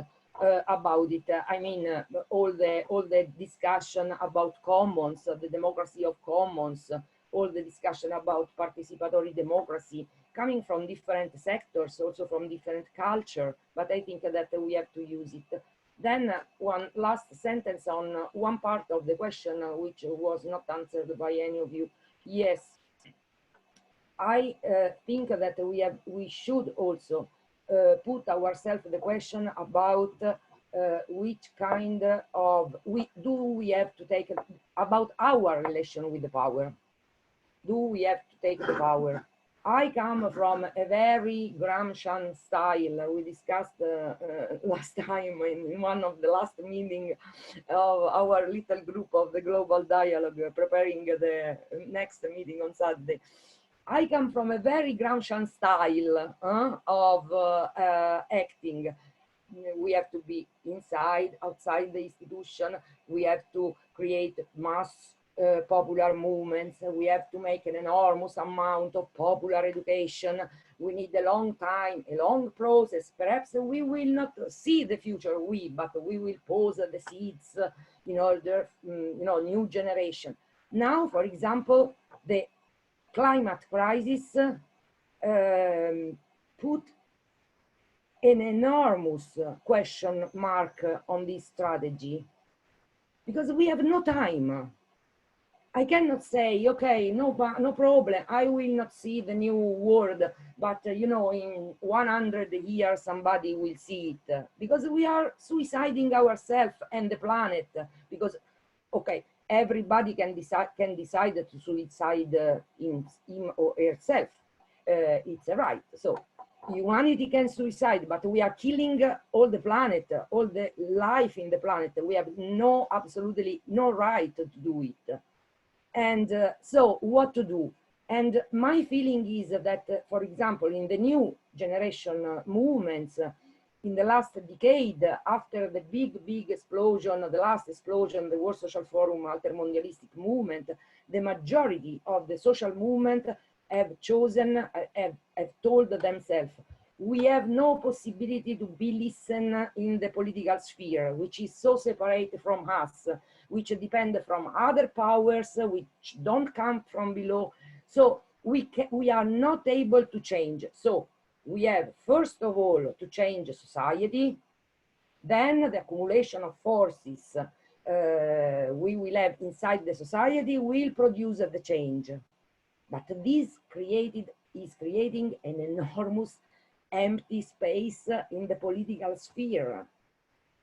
about it. I mean, all the discussion about commons, the democracy of commons, all the discussion about participatory democracy, coming from different sectors, also from different culture. But I think that we have to use it. Then one last sentence on one part of the question, which was not answered by any of you. Yes, I think that we should also put ourselves the question about which kind of we have to take about our relation with the power. Do we have to take the power? I come from a very Gramscian style. We discussed last time in one of the last meetings of our little group of the Global Dialogue, preparing the next meeting on Saturday. I come from a very Gramscian style of acting. We have to be inside, outside the institution. We have to create mass popular movements. We have to make an enormous amount of popular education. We need a long time, a long process. Perhaps we will not see the future, but we will pose the seeds in order, new generation. Now, for example, the climate crisis put an enormous question mark on this strategy, because we have no time. I cannot say, okay, no problem, I will not see the new world, but in 100 years somebody will see it, because we are suiciding ourselves and the planet. Because, okay, everybody can decide to suicide him or herself. It's a right. So humanity can suicide, but we are killing all the planet, all the life in the planet. We have absolutely no right to do it. And so what to do? And my feeling is that, for example, in the new generation movements, in the last decade, after the big explosion, the last explosion, the World Social Forum, Altermondialistic movement, the majority of the social movement have chosen, have told themselves, we have no possibility to be listened in the political sphere, which is so separate from us, which depend from other powers, which don't come from below. So we are not able to change. So we have, first of all, to change society, then the accumulation of forces we will have inside the society will produce the change. But this is creating an enormous empty space in the political sphere,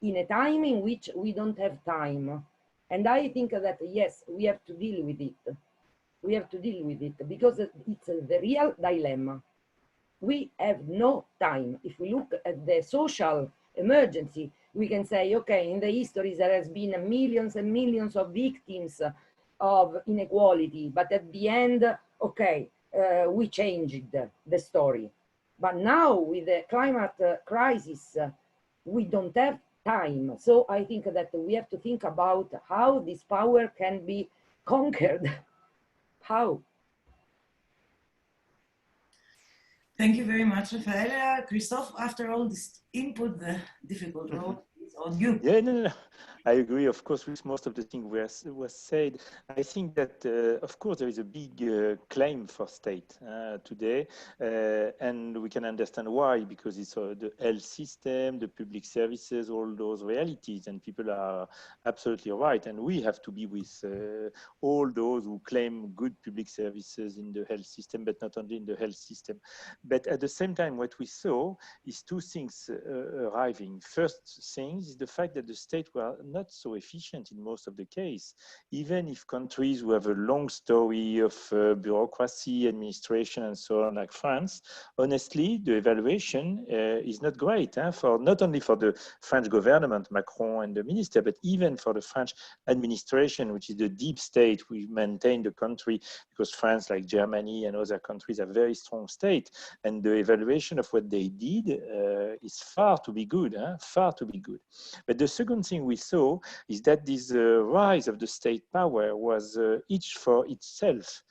in a time in which we don't have time. And I think that, yes, we have to deal with it. We have to deal with it because it's the real dilemma. We have no time. If we look at the social emergency, we can say, okay, in the history there has been millions and millions of victims of inequality, but at the end, okay, we changed the story. But now with the climate crisis, we don't have time. So I think that we have to think about how this power can be conquered. How? Thank you very much, Raffaella. Christophe, after all this input, the difficult role is on you. Yeah, no. I agree, of course, with most of the things was said. I think that, of course, there is a big claim for state today, and we can understand why, because it's the health system, the public services, all those realities, and people are absolutely right. And we have to be with all those who claim good public services in the health system, but not only in the health system. But at the same time, what we saw is two things arriving. First thing is the fact that the state were not so efficient in most of the case. Even if countries who have a long story of bureaucracy, administration, and so on, like France, honestly, the evaluation is not great for not only for the French government, Macron and the minister, but even for the French administration, which is the deep state. We maintain the country because France, like Germany and other countries, have very strong state, and the evaluation of what they did is far to be good, far to be good. But the second thing we saw is that this rise of the state power was each for itself,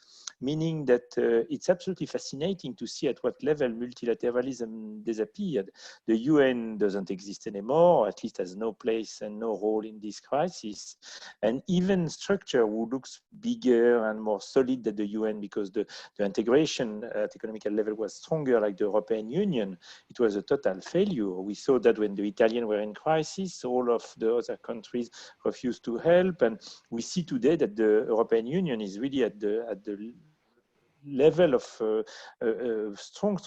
meaning that it's absolutely fascinating to see at what level multilateralism disappeared. The UN doesn't exist anymore, or at least has no place and no role in this crisis. And even structure who looks bigger and more solid than the UN, because the integration at economical level was stronger, like the European Union, it was a total failure. We saw that when the Italians were in crisis, all of the other countries refused to help. And we see today that the European Union is really at the level of strong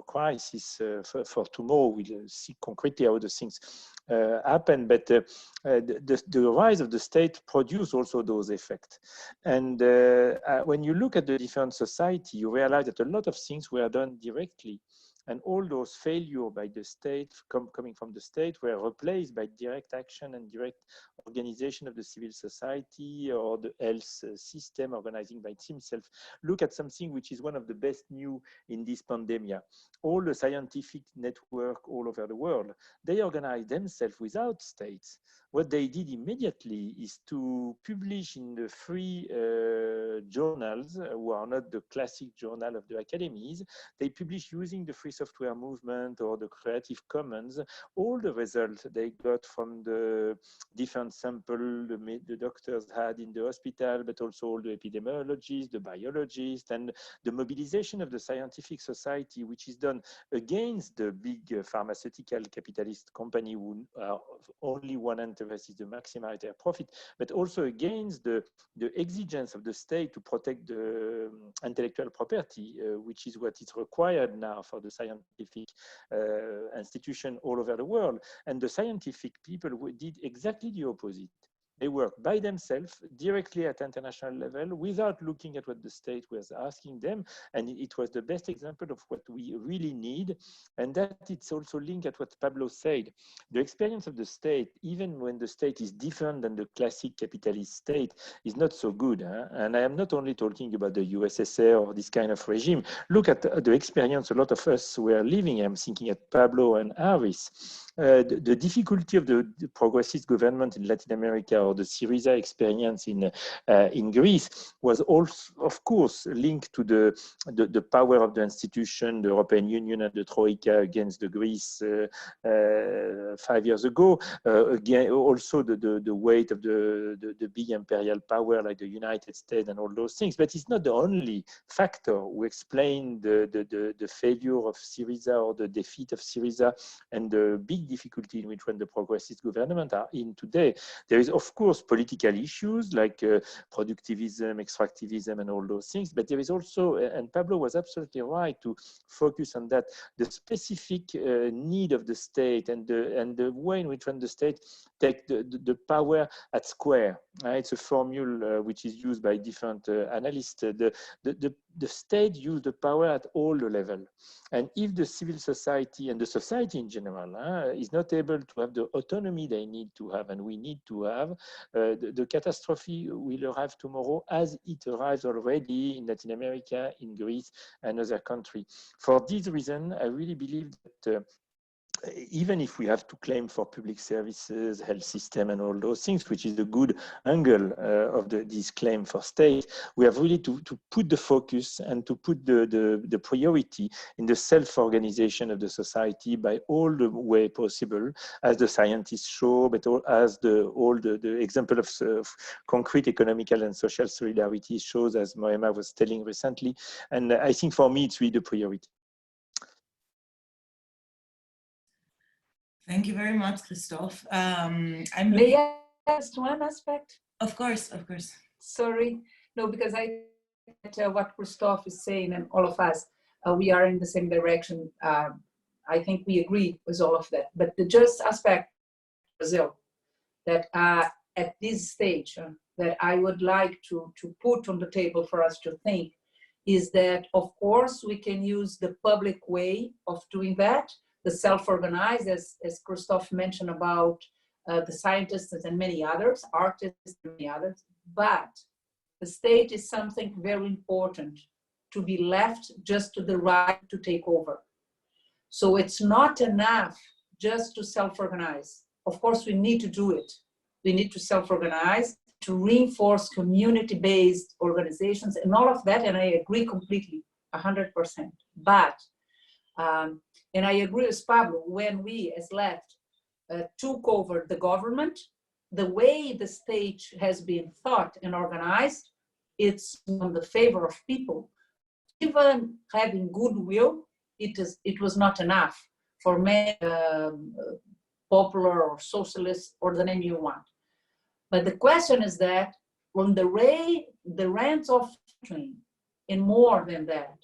crisis for tomorrow. We'll see concretely how the things happen, but the rise of the state produced also those effects. And when you look at the different society, you realize that a lot of things were done directly. And all those failures by the state, coming from the state, were replaced by direct action and direct organization of the civil society or the health system organizing by itself. Look at something which is one of the best new in this pandemic. All the scientific network all over the world, they organize themselves without states. What they did immediately is to publish in the free journals, who are not the classic journal of the academies. They publish using the free software movement or the Creative Commons, all the results they got from the different samples the doctors had in the hospital, but also all the epidemiologists, the biologists, and the mobilization of the scientific society, which is done against the big pharmaceutical capitalist company who only one interest is to maximize their profit, but also against the exigence of the state to protect the intellectual property, which is what is required now for the scientific institution all over the world. And the scientific people did exactly the opposite. They work by themselves directly at international level without looking at what the state was asking them. And it was the best example of what we really need. And that it's also linked at what Pablo said. The experience of the state, even when the state is different than the classic capitalist state, is not so good. And I am not only talking about the USSR or this kind of regime. Look at the experience a lot of us were living. I'm thinking at Pablo and Aris. The difficulty of the progressist government in Latin America or the Syriza experience in Greece was also, of course, linked to the power of the institution, the European Union and the Troika against the Greece 5 years ago. Again, also the weight of the big imperial power like the United States and all those things. But it's not the only factor who explain the failure of Syriza or the defeat of Syriza and the big big difficulty in which when the progressist government are in today. There is, of course, political issues like productivism, extractivism, and all those things, but there is also, and Pablo was absolutely right to focus on that, the specific need of the state and the way in which when the state take the power at square. It's a formula which is used by different analysts. The state use the power at all the level. And if the civil society and the society in general is not able to have the autonomy they need to have and we need to have, the catastrophe will arrive tomorrow as it arrives already in Latin America, in Greece, and other countries. For this reason, I really believe that even if we have to claim for public services, health system, and all those things, which is the good angle of this claim for state, we have really to put the focus and to put the priority in the self-organization of the society by all the way possible, as the scientists show, but as the example of concrete economical and social solidarity shows, as Moema was telling recently. And I think for me, it's really the priority. Thank you very much, Christophe. May I ask one aspect? Of course, of course. Sorry. No, because I think what Christophe is saying and all of us, we are in the same direction. I think we agree with all of that. But the just aspect of Brazil that at this stage that I would like to put on the table for us to think is that, of course, we can use the public way of doing that, the self-organized, as Christophe mentioned about the scientists and many others, artists and many others, but the state is something very important to be left just to the right to take over. So it's not enough just to self-organize. Of course, we need to do it. We need to self-organize, to reinforce community-based organizations and all of that, and I agree completely, 100%. But and I agree with Pablo, when we as left took over the government, the way the state has been thought and organized, it's on the favor of people. Even having goodwill, it was not enough for many popular or socialist or the name you want. But the question is that when the rents of train, and more than that,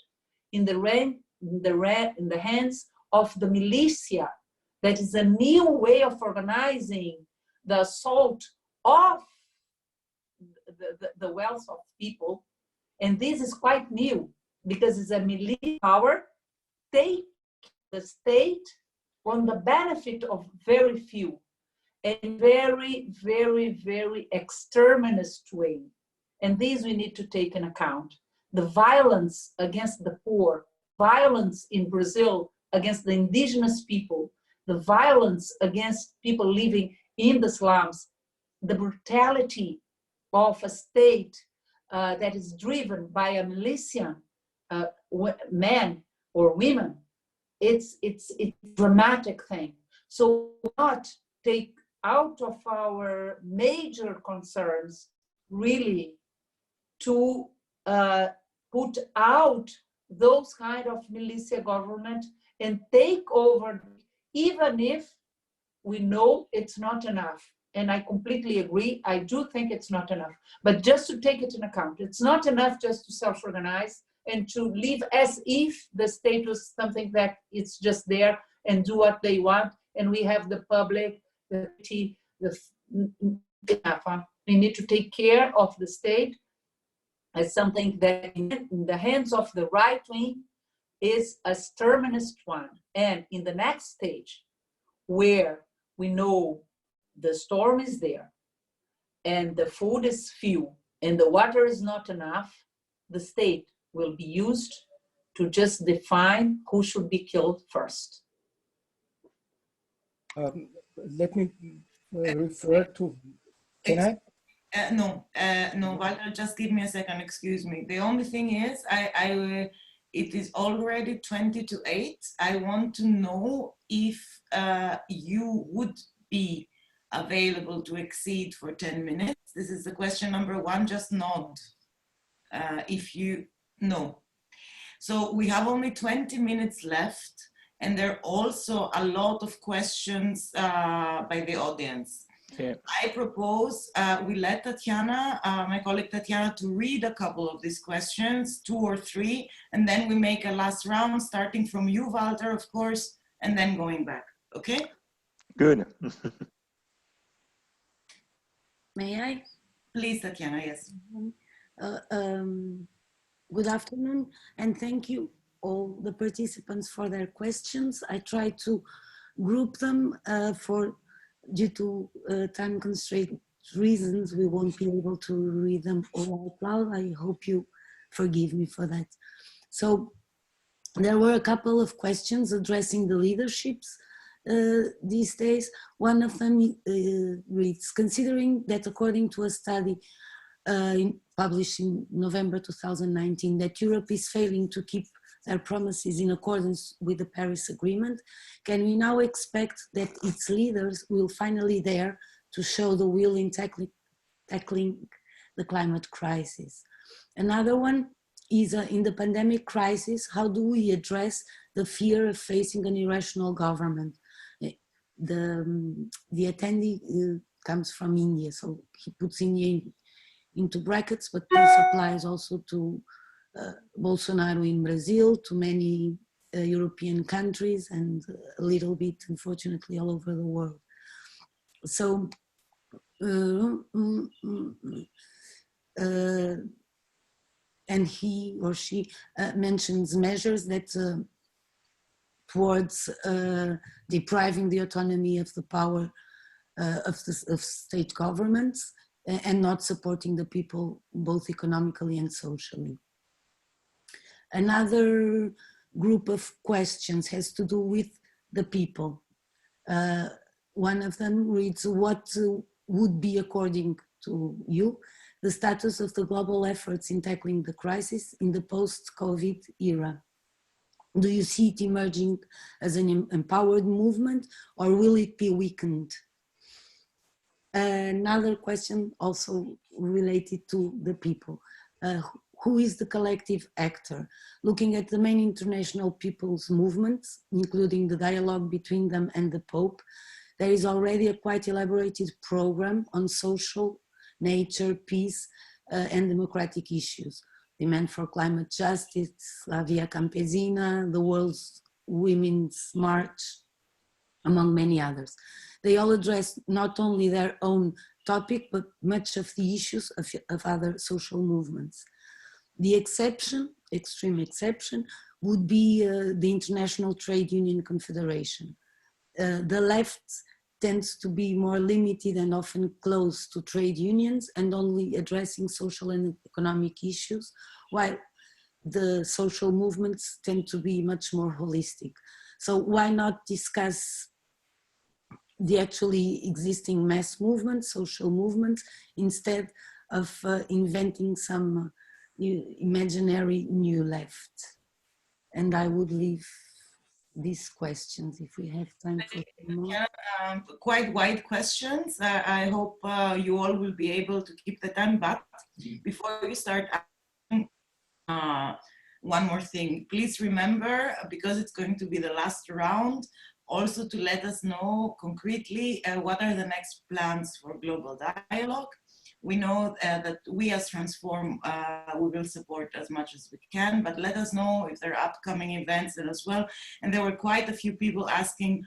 in the hands of the militia, that is a new way of organizing the assault of the wealth of people. And this is quite new because it's a military power take the state on the benefit of very few and very, very, very exterminist way. And these we need to take in account. The violence against the poor, violence in Brazil against the indigenous people, the violence against people living in the slums, the brutality of a state that is driven by a militia, men or women, it's a dramatic thing. So not take out of our major concerns really to put out those kind of militia government and take over, even if we know it's not enough. And I completely agree. I do think it's not enough. But just to take it in account, it's not enough just to self-organize and to live as if the state was something that it's just there and do what they want. And we have the public, we need to take care of the state as something that in the hands of the right wing is a exterminist one. And in the next stage, where we know the storm is there and the food is few and the water is not enough, the state will be used to just define who should be killed first. Let me refer to, can I? No, Walter, just give me a second, excuse me. The only thing is, it is already 7:50. I want to know if you would be available to exceed for 10 minutes. This is the question number one, just nod if you know. So we have only 20 minutes left. and there are also a lot of questions by the audience. Yeah. I propose we let Tatiana, my colleague Tatiana, to read a couple of these questions, 2 or 3, and then we make a last round, starting from you, Walter, of course, and then going back. Okay? Good. May I? Please, Tatiana, yes. Good afternoon, and thank you all the participants for their questions. I try to group them due to time constraint reasons, we won't be able to read them all out loud. I hope you forgive me for that. So there were a couple of questions addressing the leaderships these days. One of them reads, considering that according to a study published in November 2019, that Europe is failing to keep their promises in accordance with the Paris Agreement, can we now expect that its leaders will finally dare to show the will in tackling the climate crisis? Another one is in the pandemic crisis, how do we address the fear of facing an irrational government? The attendee comes from India, so he puts India into brackets, but this applies also to Bolsonaro in Brazil, to many European countries, and a little bit, unfortunately, all over the world. So, and he or she mentions measures that towards depriving the autonomy of the power of state governments and not supporting the people both economically and socially. Another group of questions has to do with the people. One of them reads, what would be, according to you, the status of the global efforts in tackling the crisis in the post-COVID era? Do you see it emerging as an empowered movement, or will it be weakened? Another question also related to the people. Who is the collective actor? Looking at the main international people's movements, including the dialogue between them and the Pope, there is already a quite elaborated program on social, nature, peace, and democratic issues. Demand for climate justice, La Via Campesina, the World's Women's March, among many others. They all address not only their own topic, but much of the issues of other social movements. The exception, extreme exception, would be the International Trade Union Confederation. The left tends to be more limited and often close to trade unions and only addressing social and economic issues, while the social movements tend to be much more holistic. So why not discuss the actually existing mass movements, social movements, instead of inventing some imaginary new left? And I would leave these questions if we have time for more. Yeah, quite wide questions. I hope you all will be able to keep the time, but before we start asking, one more thing. Please remember, because it's going to be the last round, also to let us know concretely what are the next plans for global dialogue. We know that we as Transform, we will support as much as we can, but let us know if there are upcoming events as well. And there were quite a few people asking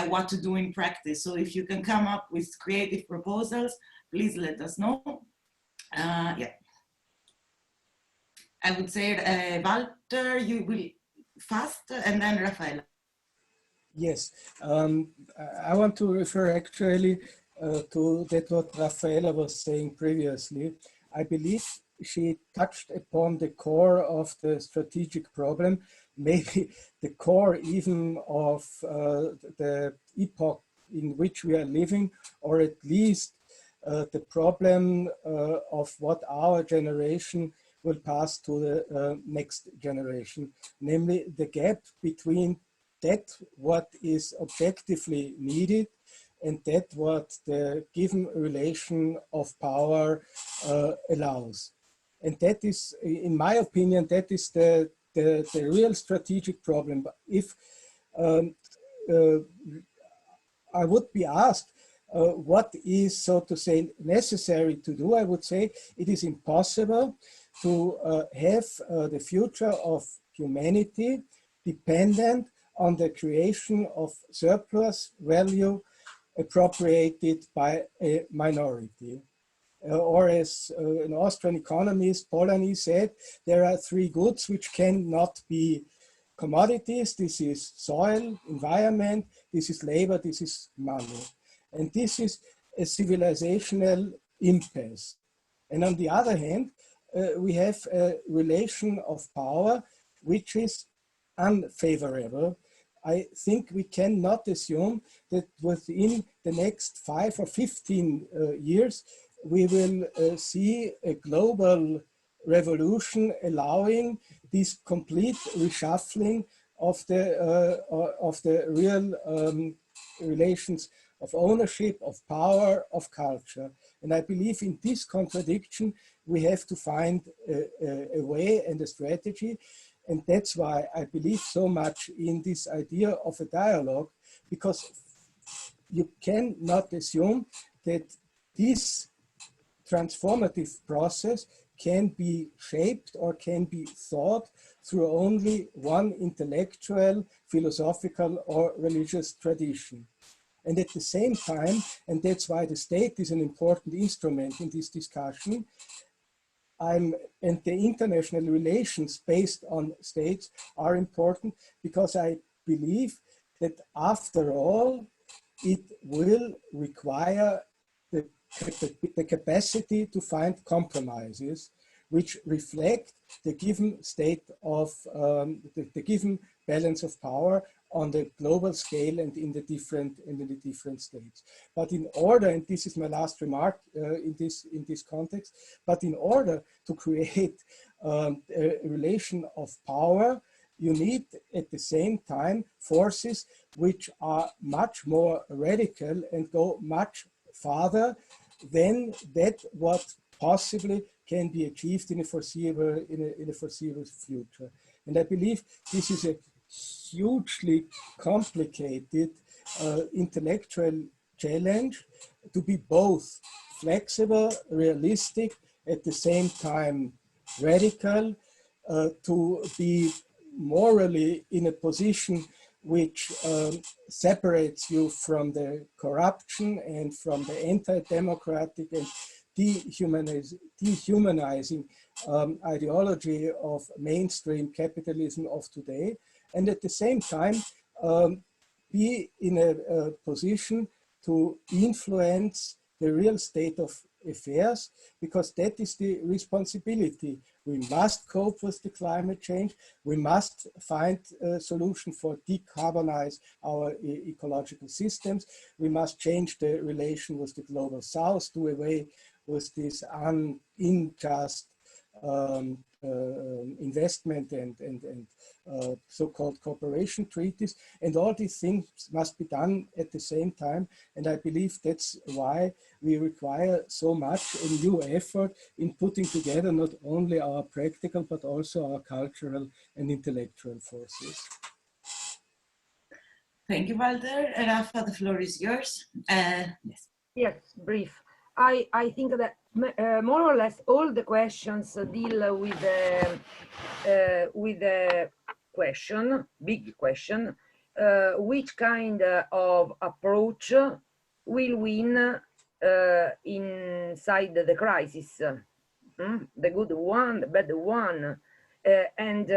what to do in practice. So if you can come up with creative proposals, please let us know. Yeah. I would say, Walter, you will fast, and then Raffaella. Yes, I want to refer actually to that what Raffaella was saying previously. I believe she touched upon the core of the strategic problem, maybe the core even of the epoch in which we are living, or at least the problem of what our generation will pass to the next generation, namely the gap between that what is objectively needed and that what the given relation of power allows. And that is, in my opinion, that is the real strategic problem. If um, I would be asked what is, so to say, necessary to do. I would say it is impossible to have the future of humanity dependent on the creation of surplus value appropriated by a minority. Or as an Austrian economist, Bolini, said, there are three goods which cannot be commodities. This is soil, environment, this is labor, this is money. And this is a civilizational impasse. And on the other hand, we have a relation of power which is unfavorable. I think we cannot assume that within the next 5 or 15 years, we will see a global revolution allowing this complete reshuffling of the real relations of ownership, of power, of culture. And I believe in this contradiction, we have to find a way and a strategy. And that's why I believe so much in this idea of a dialogue, because you cannot assume that this transformative process can be shaped or can be thought through only one intellectual, philosophical, or religious tradition. And at the same time, and that's why the state is an important instrument in this discussion, and the international relations based on states are important, because I believe that after all, it will require the capacity to find compromises which reflect the given state of the given balance of power on the global scale and in the different states. But in order, and this is my last remark in this context, but in order to create a relation of power, you need at the same time forces which are much more radical and go much farther than that what possibly can be achieved in a foreseeable future. And I believe this is a hugely complicated intellectual challenge to be both flexible, realistic, at the same time radical, to be morally in a position which separates you from the corruption and from the anti-democratic and dehumanizing ideology of mainstream capitalism of today, and at the same time be in a position to influence the real state of affairs, because that is the responsibility. We must cope with the climate change. We must find a solution for decarbonize our ecological systems. We must change the relation with the global south, do away with this unjust investment and so-called cooperation treaties. And all these things must be done at the same time. And I believe that's why we require so much a new effort in putting together not only our practical, but also our cultural and intellectual forces. Thank you, Walter. Rafa, the floor is yours. Yes. Yes, brief. I think that more or less all the questions deal with the question, big question, which kind of approach will win inside the crisis, the good one, the bad one, and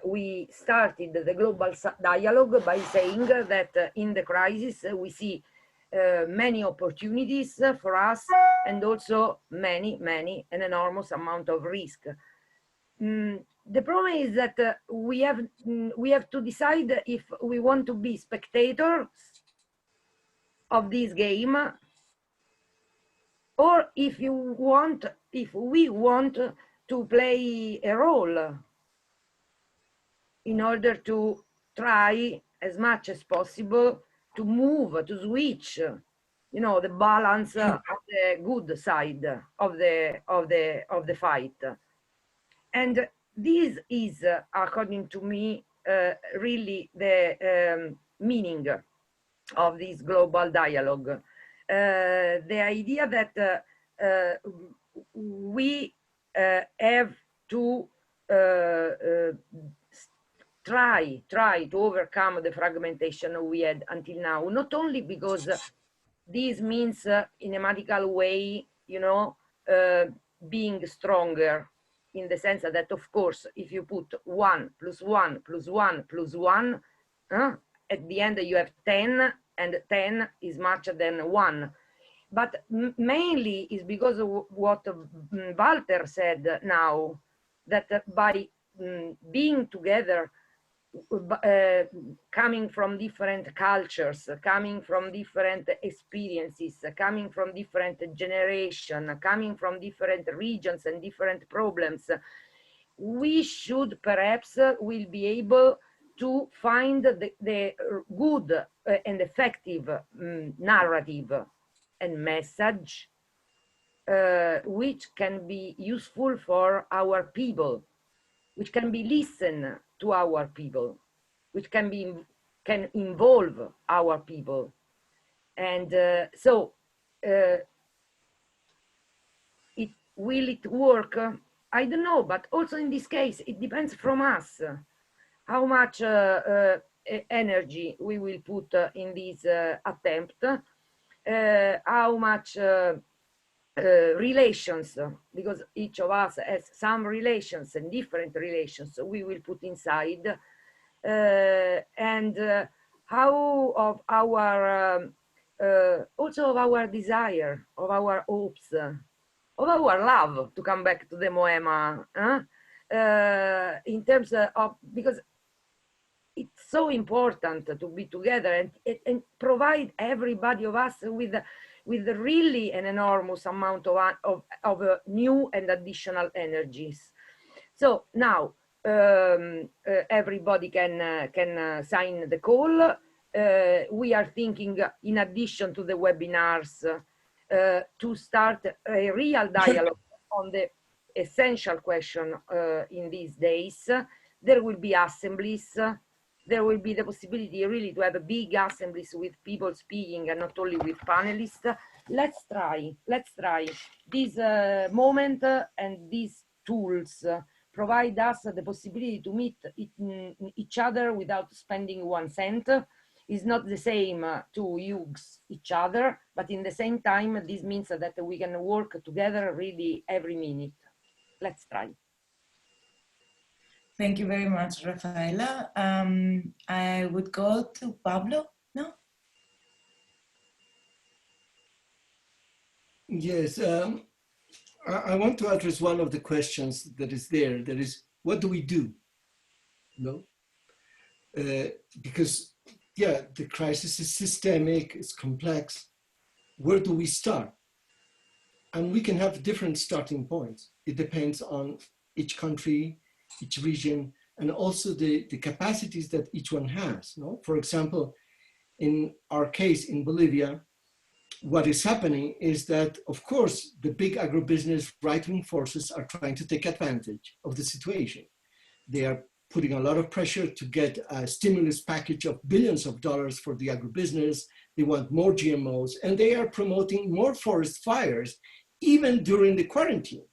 we started the global dialogue by saying that in the crisis we see many opportunities for us, and also an enormous amount of risk. The problem is that we have to decide if we want to be spectators of this game, or if we want to play a role in order to try as much as possible to move, to switch, you know, the balance of the good side of the fight. And this is, according to me, really the meaning of this global dialogue. The idea that we have to try to overcome the fragmentation we had until now, not only because this means in a magical way, you know, being stronger, in the sense that, of course, if you put 1 + 1 + 1 + 1, at the end you have 10, and 10 is much than 1. But mainly is because of what Walter said now, that by being together, coming from different cultures, coming from different experiences, coming from different generations, coming from different regions and different problems, we should perhaps will be able to find the good and effective narrative and message which can be useful for our people, which can be listened to our people, which can involve our people. And so will it work? I don't know, but also in this case, it depends from us how much energy we will put in this attempt, how much relations, because each of us has some relations and different relations we will put inside, and how of our also of our desire, of our hopes, of our love, to come back to the Moema, in terms of, because it's so important to be together and provide everybody of us with really an enormous amount of new and additional energies. So now everybody can sign the call. We are thinking, in addition to the webinars, to start a real dialogue on the essential question in these days. There will be assemblies. There will be the possibility really to have a big assemblies with people speaking and not only with panelists. Let's try this moment, and these tools provide us the possibility to meet each other without spending 1 cent. It's not the same to use each other, but in the same time, this means that we can work together really every minute. Let's try. Thank you very much, Raffaella. I would go to Pablo now. Yes, I want to address one of the questions that is there. That is, what do we do? No, because yeah, the crisis is systemic, it's complex. Where do we start? And we can have different starting points. It depends on each country, each region, and also the capacities that each one has. No? For example, in our case in Bolivia, what is happening is that, of course, the big agribusiness right-wing forces are trying to take advantage of the situation. They are putting a lot of pressure to get a stimulus package of billions of dollars for the agribusiness. They want more GMOs, and they are promoting more forest fires, even during the quarantine.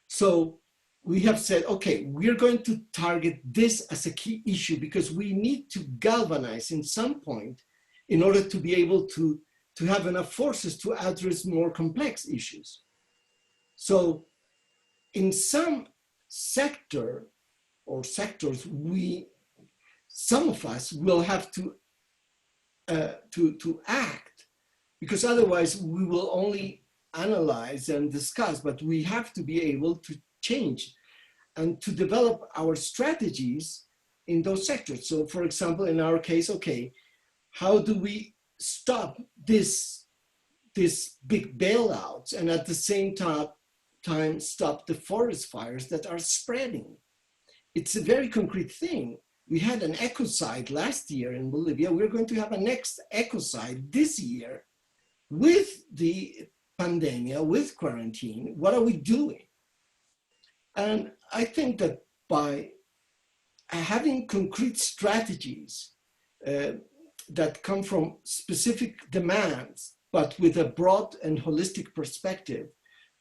So we have said, okay, we're going to target this as a key issue because we need to galvanize in some point in order to be able to have enough forces to address more complex issues. So in some sector or sectors, some of us will have to act, because otherwise we will only analyze and discuss, but we have to be able to change and to develop our strategies in those sectors. So for example, in our case, okay, how do we stop this big bailouts and at the same time stop the forest fires that are spreading? It's a very concrete thing. We had an ecocide last year in Bolivia. We're going to have a next ecocide this year with the pandemic, with quarantine. What are we doing? And I think that by having concrete strategies that come from specific demands, but with a broad and holistic perspective,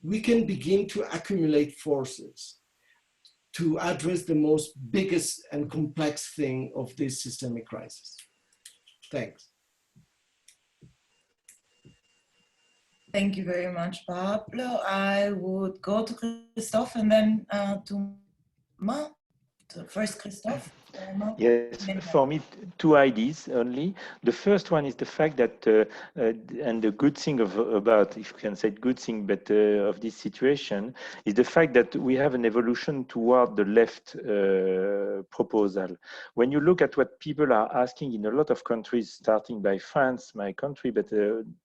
we can begin to accumulate forces to address the most biggest and complex thing of this systemic crisis. Thanks. Thank you very much, Pablo. I would go to Christophe and then to Ma. First, Christophe. Yes, for me, two ideas only. The first one is the fact that, and the good thing about, if you can say good thing, but of this situation, is the fact that we have an evolution toward the left proposal. When you look at what people are asking in a lot of countries, starting by France, my country, but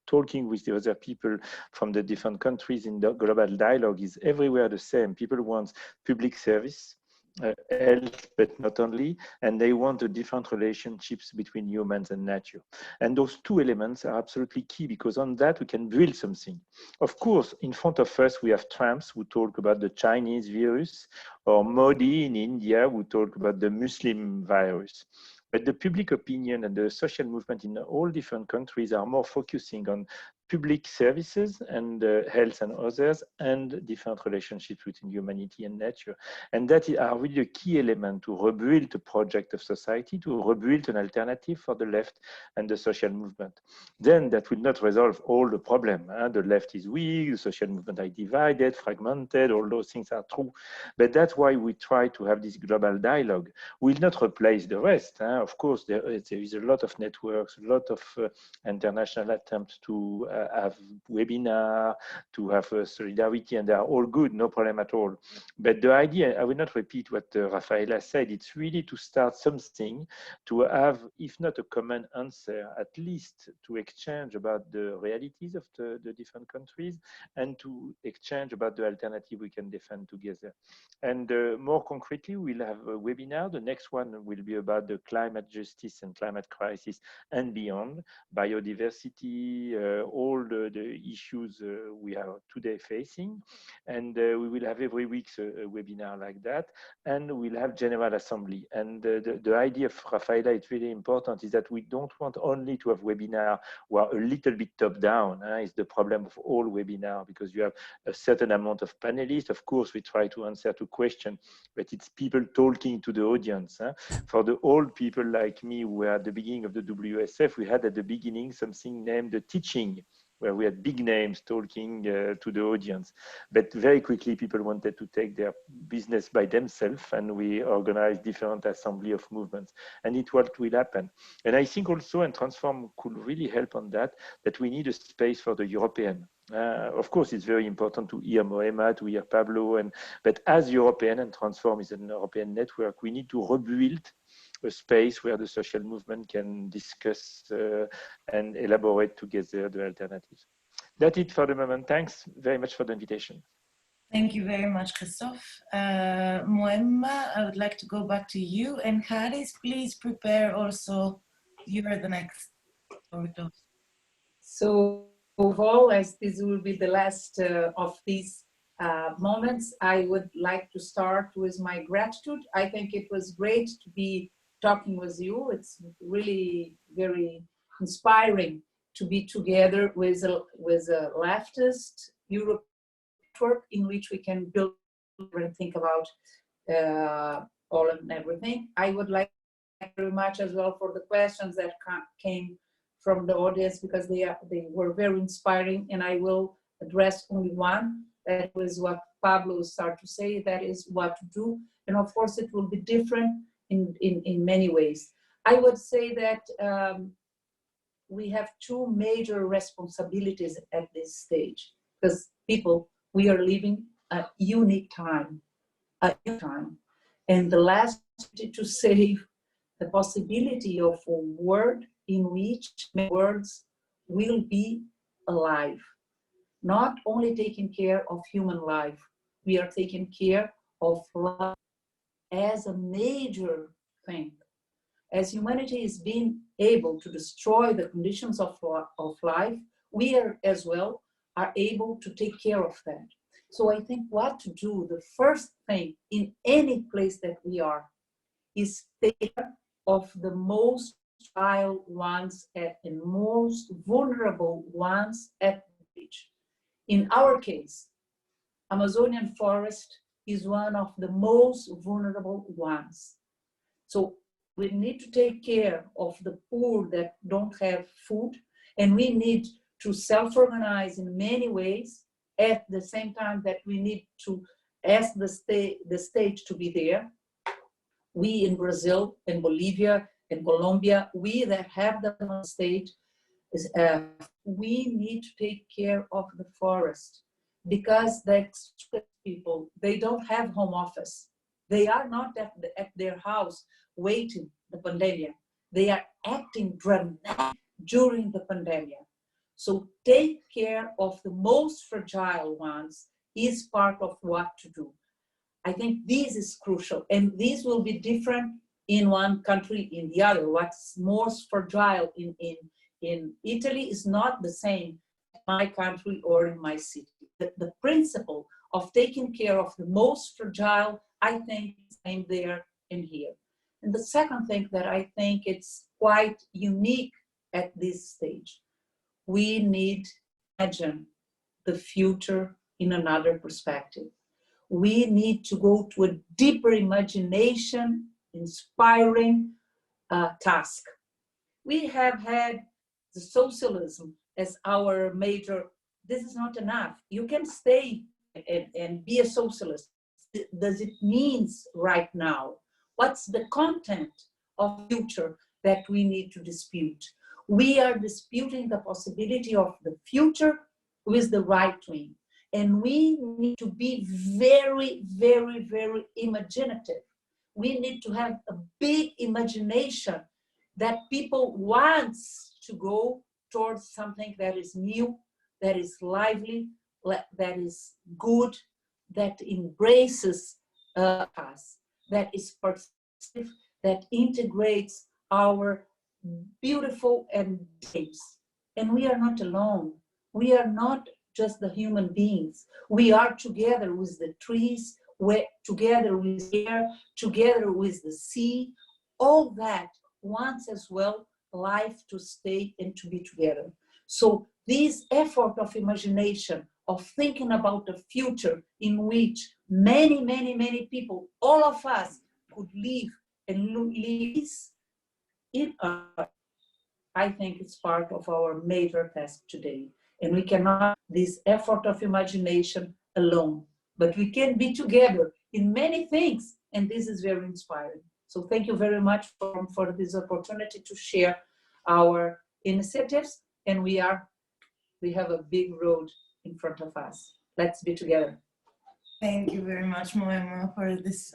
talking with the other people from the different countries in the global dialogue is everywhere the same. People want public service, health, but not only, and they want the different relationships between humans and nature. And those two elements are absolutely key, because on that we can build something. Of course, in front of us we have Trumps who talk about the Chinese virus, or Modi in India who talk about the Muslim virus. But the public opinion and the social movement in all different countries are more focusing on public services and health and others, and different relationships between humanity and nature. And that are really a key element to rebuild the project of society, to rebuild an alternative for the left and the social movement. Then that will not resolve all the problem. The left is weak, the social movement are divided, fragmented, all those things are true. But that's why we try to have this global dialogue. We'll not replace the rest. Of course, there is a lot of networks, a lot of international attempts to have webinar, to have solidarity, and they are all good, no problem at all. But the idea, I will not repeat what Raffaella said, it's really to start something, to have, if not a common answer, at least to exchange about the realities of the different countries, and to exchange about the alternative we can defend together. And more concretely, we'll have a webinar. The next one will be about the climate justice and climate crisis and beyond, biodiversity, all the issues we are today facing. And we will have every week a webinar like that, and we'll have General Assembly. And the idea of Raffaella, it's really important, is that we don't want only to have webinar who are a little bit top down. It's the problem of all webinar, because you have a certain amount of panelists. Of course, we try to answer to questions, but it's people talking to the audience. For the old people like me who were at the beginning of the WSF, we had at the beginning something named the teaching, where we had big names talking to the audience. But very quickly, people wanted to take their business by themselves, and we organized different assembly of movements. And it's what will happen. And I think also, and Transform could really help on that, that we need a space for the European. Of course, it's very important to hear Moema, to hear Pablo, but as European, and Transform is an European network, we need to rebuild a space where the social movement can discuss and elaborate together the alternatives. That's it for the moment. Thanks very much for the invitation. Thank you very much, Christophe. Moema, I would like to go back to you. And Haris, please prepare also. You are the next. So overall, as this will be the last of these moments, I would like to start with my gratitude. I think it was great to be talking with you. It's really very inspiring to be together with a leftist Europe network in which we can build and think about all and everything. I would like very much as well for the questions that came from the audience, because they were very inspiring, and I will address only one. That was what Pablo started to say, that is what to do. And of course it will be different in many ways. I would say that we have two major responsibilities at this stage, because we are living a unique time, and the last to save the possibility of a world in which worlds will be alive, not only taking care of human life, we are taking care of life as a major thing. As humanity is being able to destroy the conditions of life, we are as well are able to take care of that. So I think what to do, the first thing in any place that we are, is take care of the most fragile ones and most vulnerable ones at the age. In our case, Amazonian forest is one of the most vulnerable ones. So we need to take care of the poor that don't have food, and we need to self-organize in many ways at the same time that we need to ask the state to be there. We in Brazil, in Bolivia, in Colombia, we that have the state, we need to take care of the forest, because the people, they don't have home office. They are not at their house waiting the pandemic. They are acting dramatic during the pandemic. So take care of the most fragile ones is part of what to do. I think this is crucial, and this will be different in one country, in the other. What's most fragile in Italy is not the same in my country or in my city. The principle of taking care of the most fragile, I think, is the same there and here. And the second thing that I think it's quite unique at this stage, we need to imagine the future in another perspective. We need to go to a deeper imagination, inspiring task. We have had the socialism as our major. This is not enough. You can stay and be a socialist. Does it mean right now? What's the content of future that we need to dispute? We are disputing the possibility of the future with the right wing. And we need to be very, very, very imaginative. We need to have a big imagination that people want to go towards something that is new, that is lively, that is good, that embraces us, that is participative, that integrates our beautiful and dreams. And we are not alone. We are not just the human beings. We are together with the trees, together with the air, together with the sea. All that wants as well life to stay and to be together. So this effort of imagination, of thinking about the future in which many, many, many people, all of us, could live and live in Earth, I think it's part of our major task today. And we cannot do this effort of imagination alone, but we can be together in many things, and this is very inspiring. So thank you very much for this opportunity to share our initiatives, and we have a big road in front of us. Let's be together. Thank you very much, Moema, for this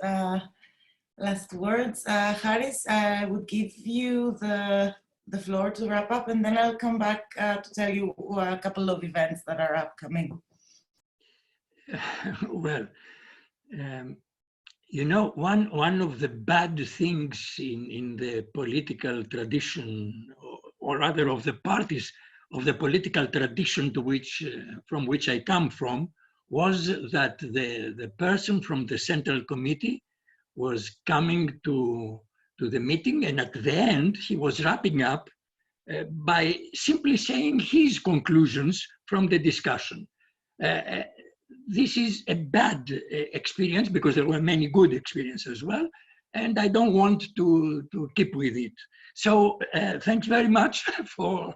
last words. Haris, I would give you the floor to wrap up, and then I'll come back to tell you a couple of events that are upcoming. Well, you know, one of the bad things in the political tradition, or rather of the parties of the political tradition from which I come from, was that the person from the Central Committee was coming to the meeting, and at the end he was wrapping up by simply saying his conclusions from the discussion. This is a bad experience, because there were many good experiences as well, and I don't want to keep with it. So thanks very much for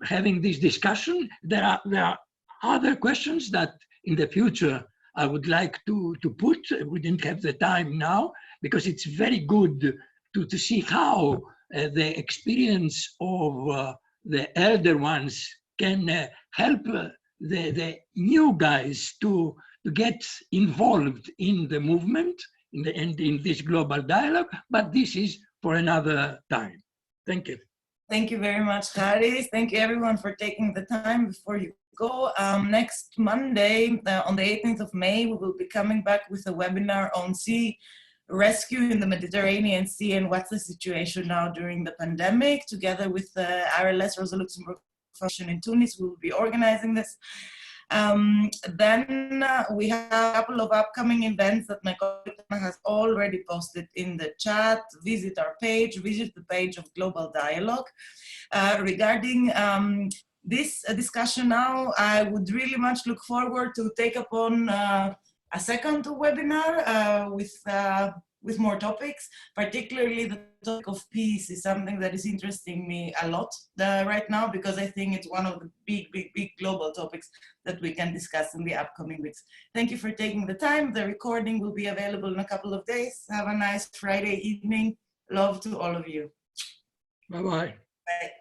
having this discussion. There are other questions that in the future I would like to put. We didn't have the time now, because it's very good to see how the experience of the elder ones can help the new guys to get involved in the movement and in this global dialogue, but this is for another time. Thank you. Thank you very much, Haris. Thank you everyone for taking the time. Before you go, next Monday, on the 18th of May, we will be coming back with a webinar on sea rescue in the Mediterranean Sea and what's the situation now during the pandemic. Together with the RLS Rosa Luxemburg Foundation in Tunis, we will be organizing this. Then we have a couple of upcoming events that my colleague has already posted in the chat. Visit our page, visit the page of Global Dialogue. Regarding this discussion now, I would really much look forward to take upon a second webinar with more topics. Particularly the topic of peace is something that is interesting me a lot right now, because I think it's one of the big global topics that we can discuss in the upcoming weeks. Thank you for taking the time. The recording will be available in a couple of days. Have a nice Friday evening. Love to all of you. Bye-bye. Bye.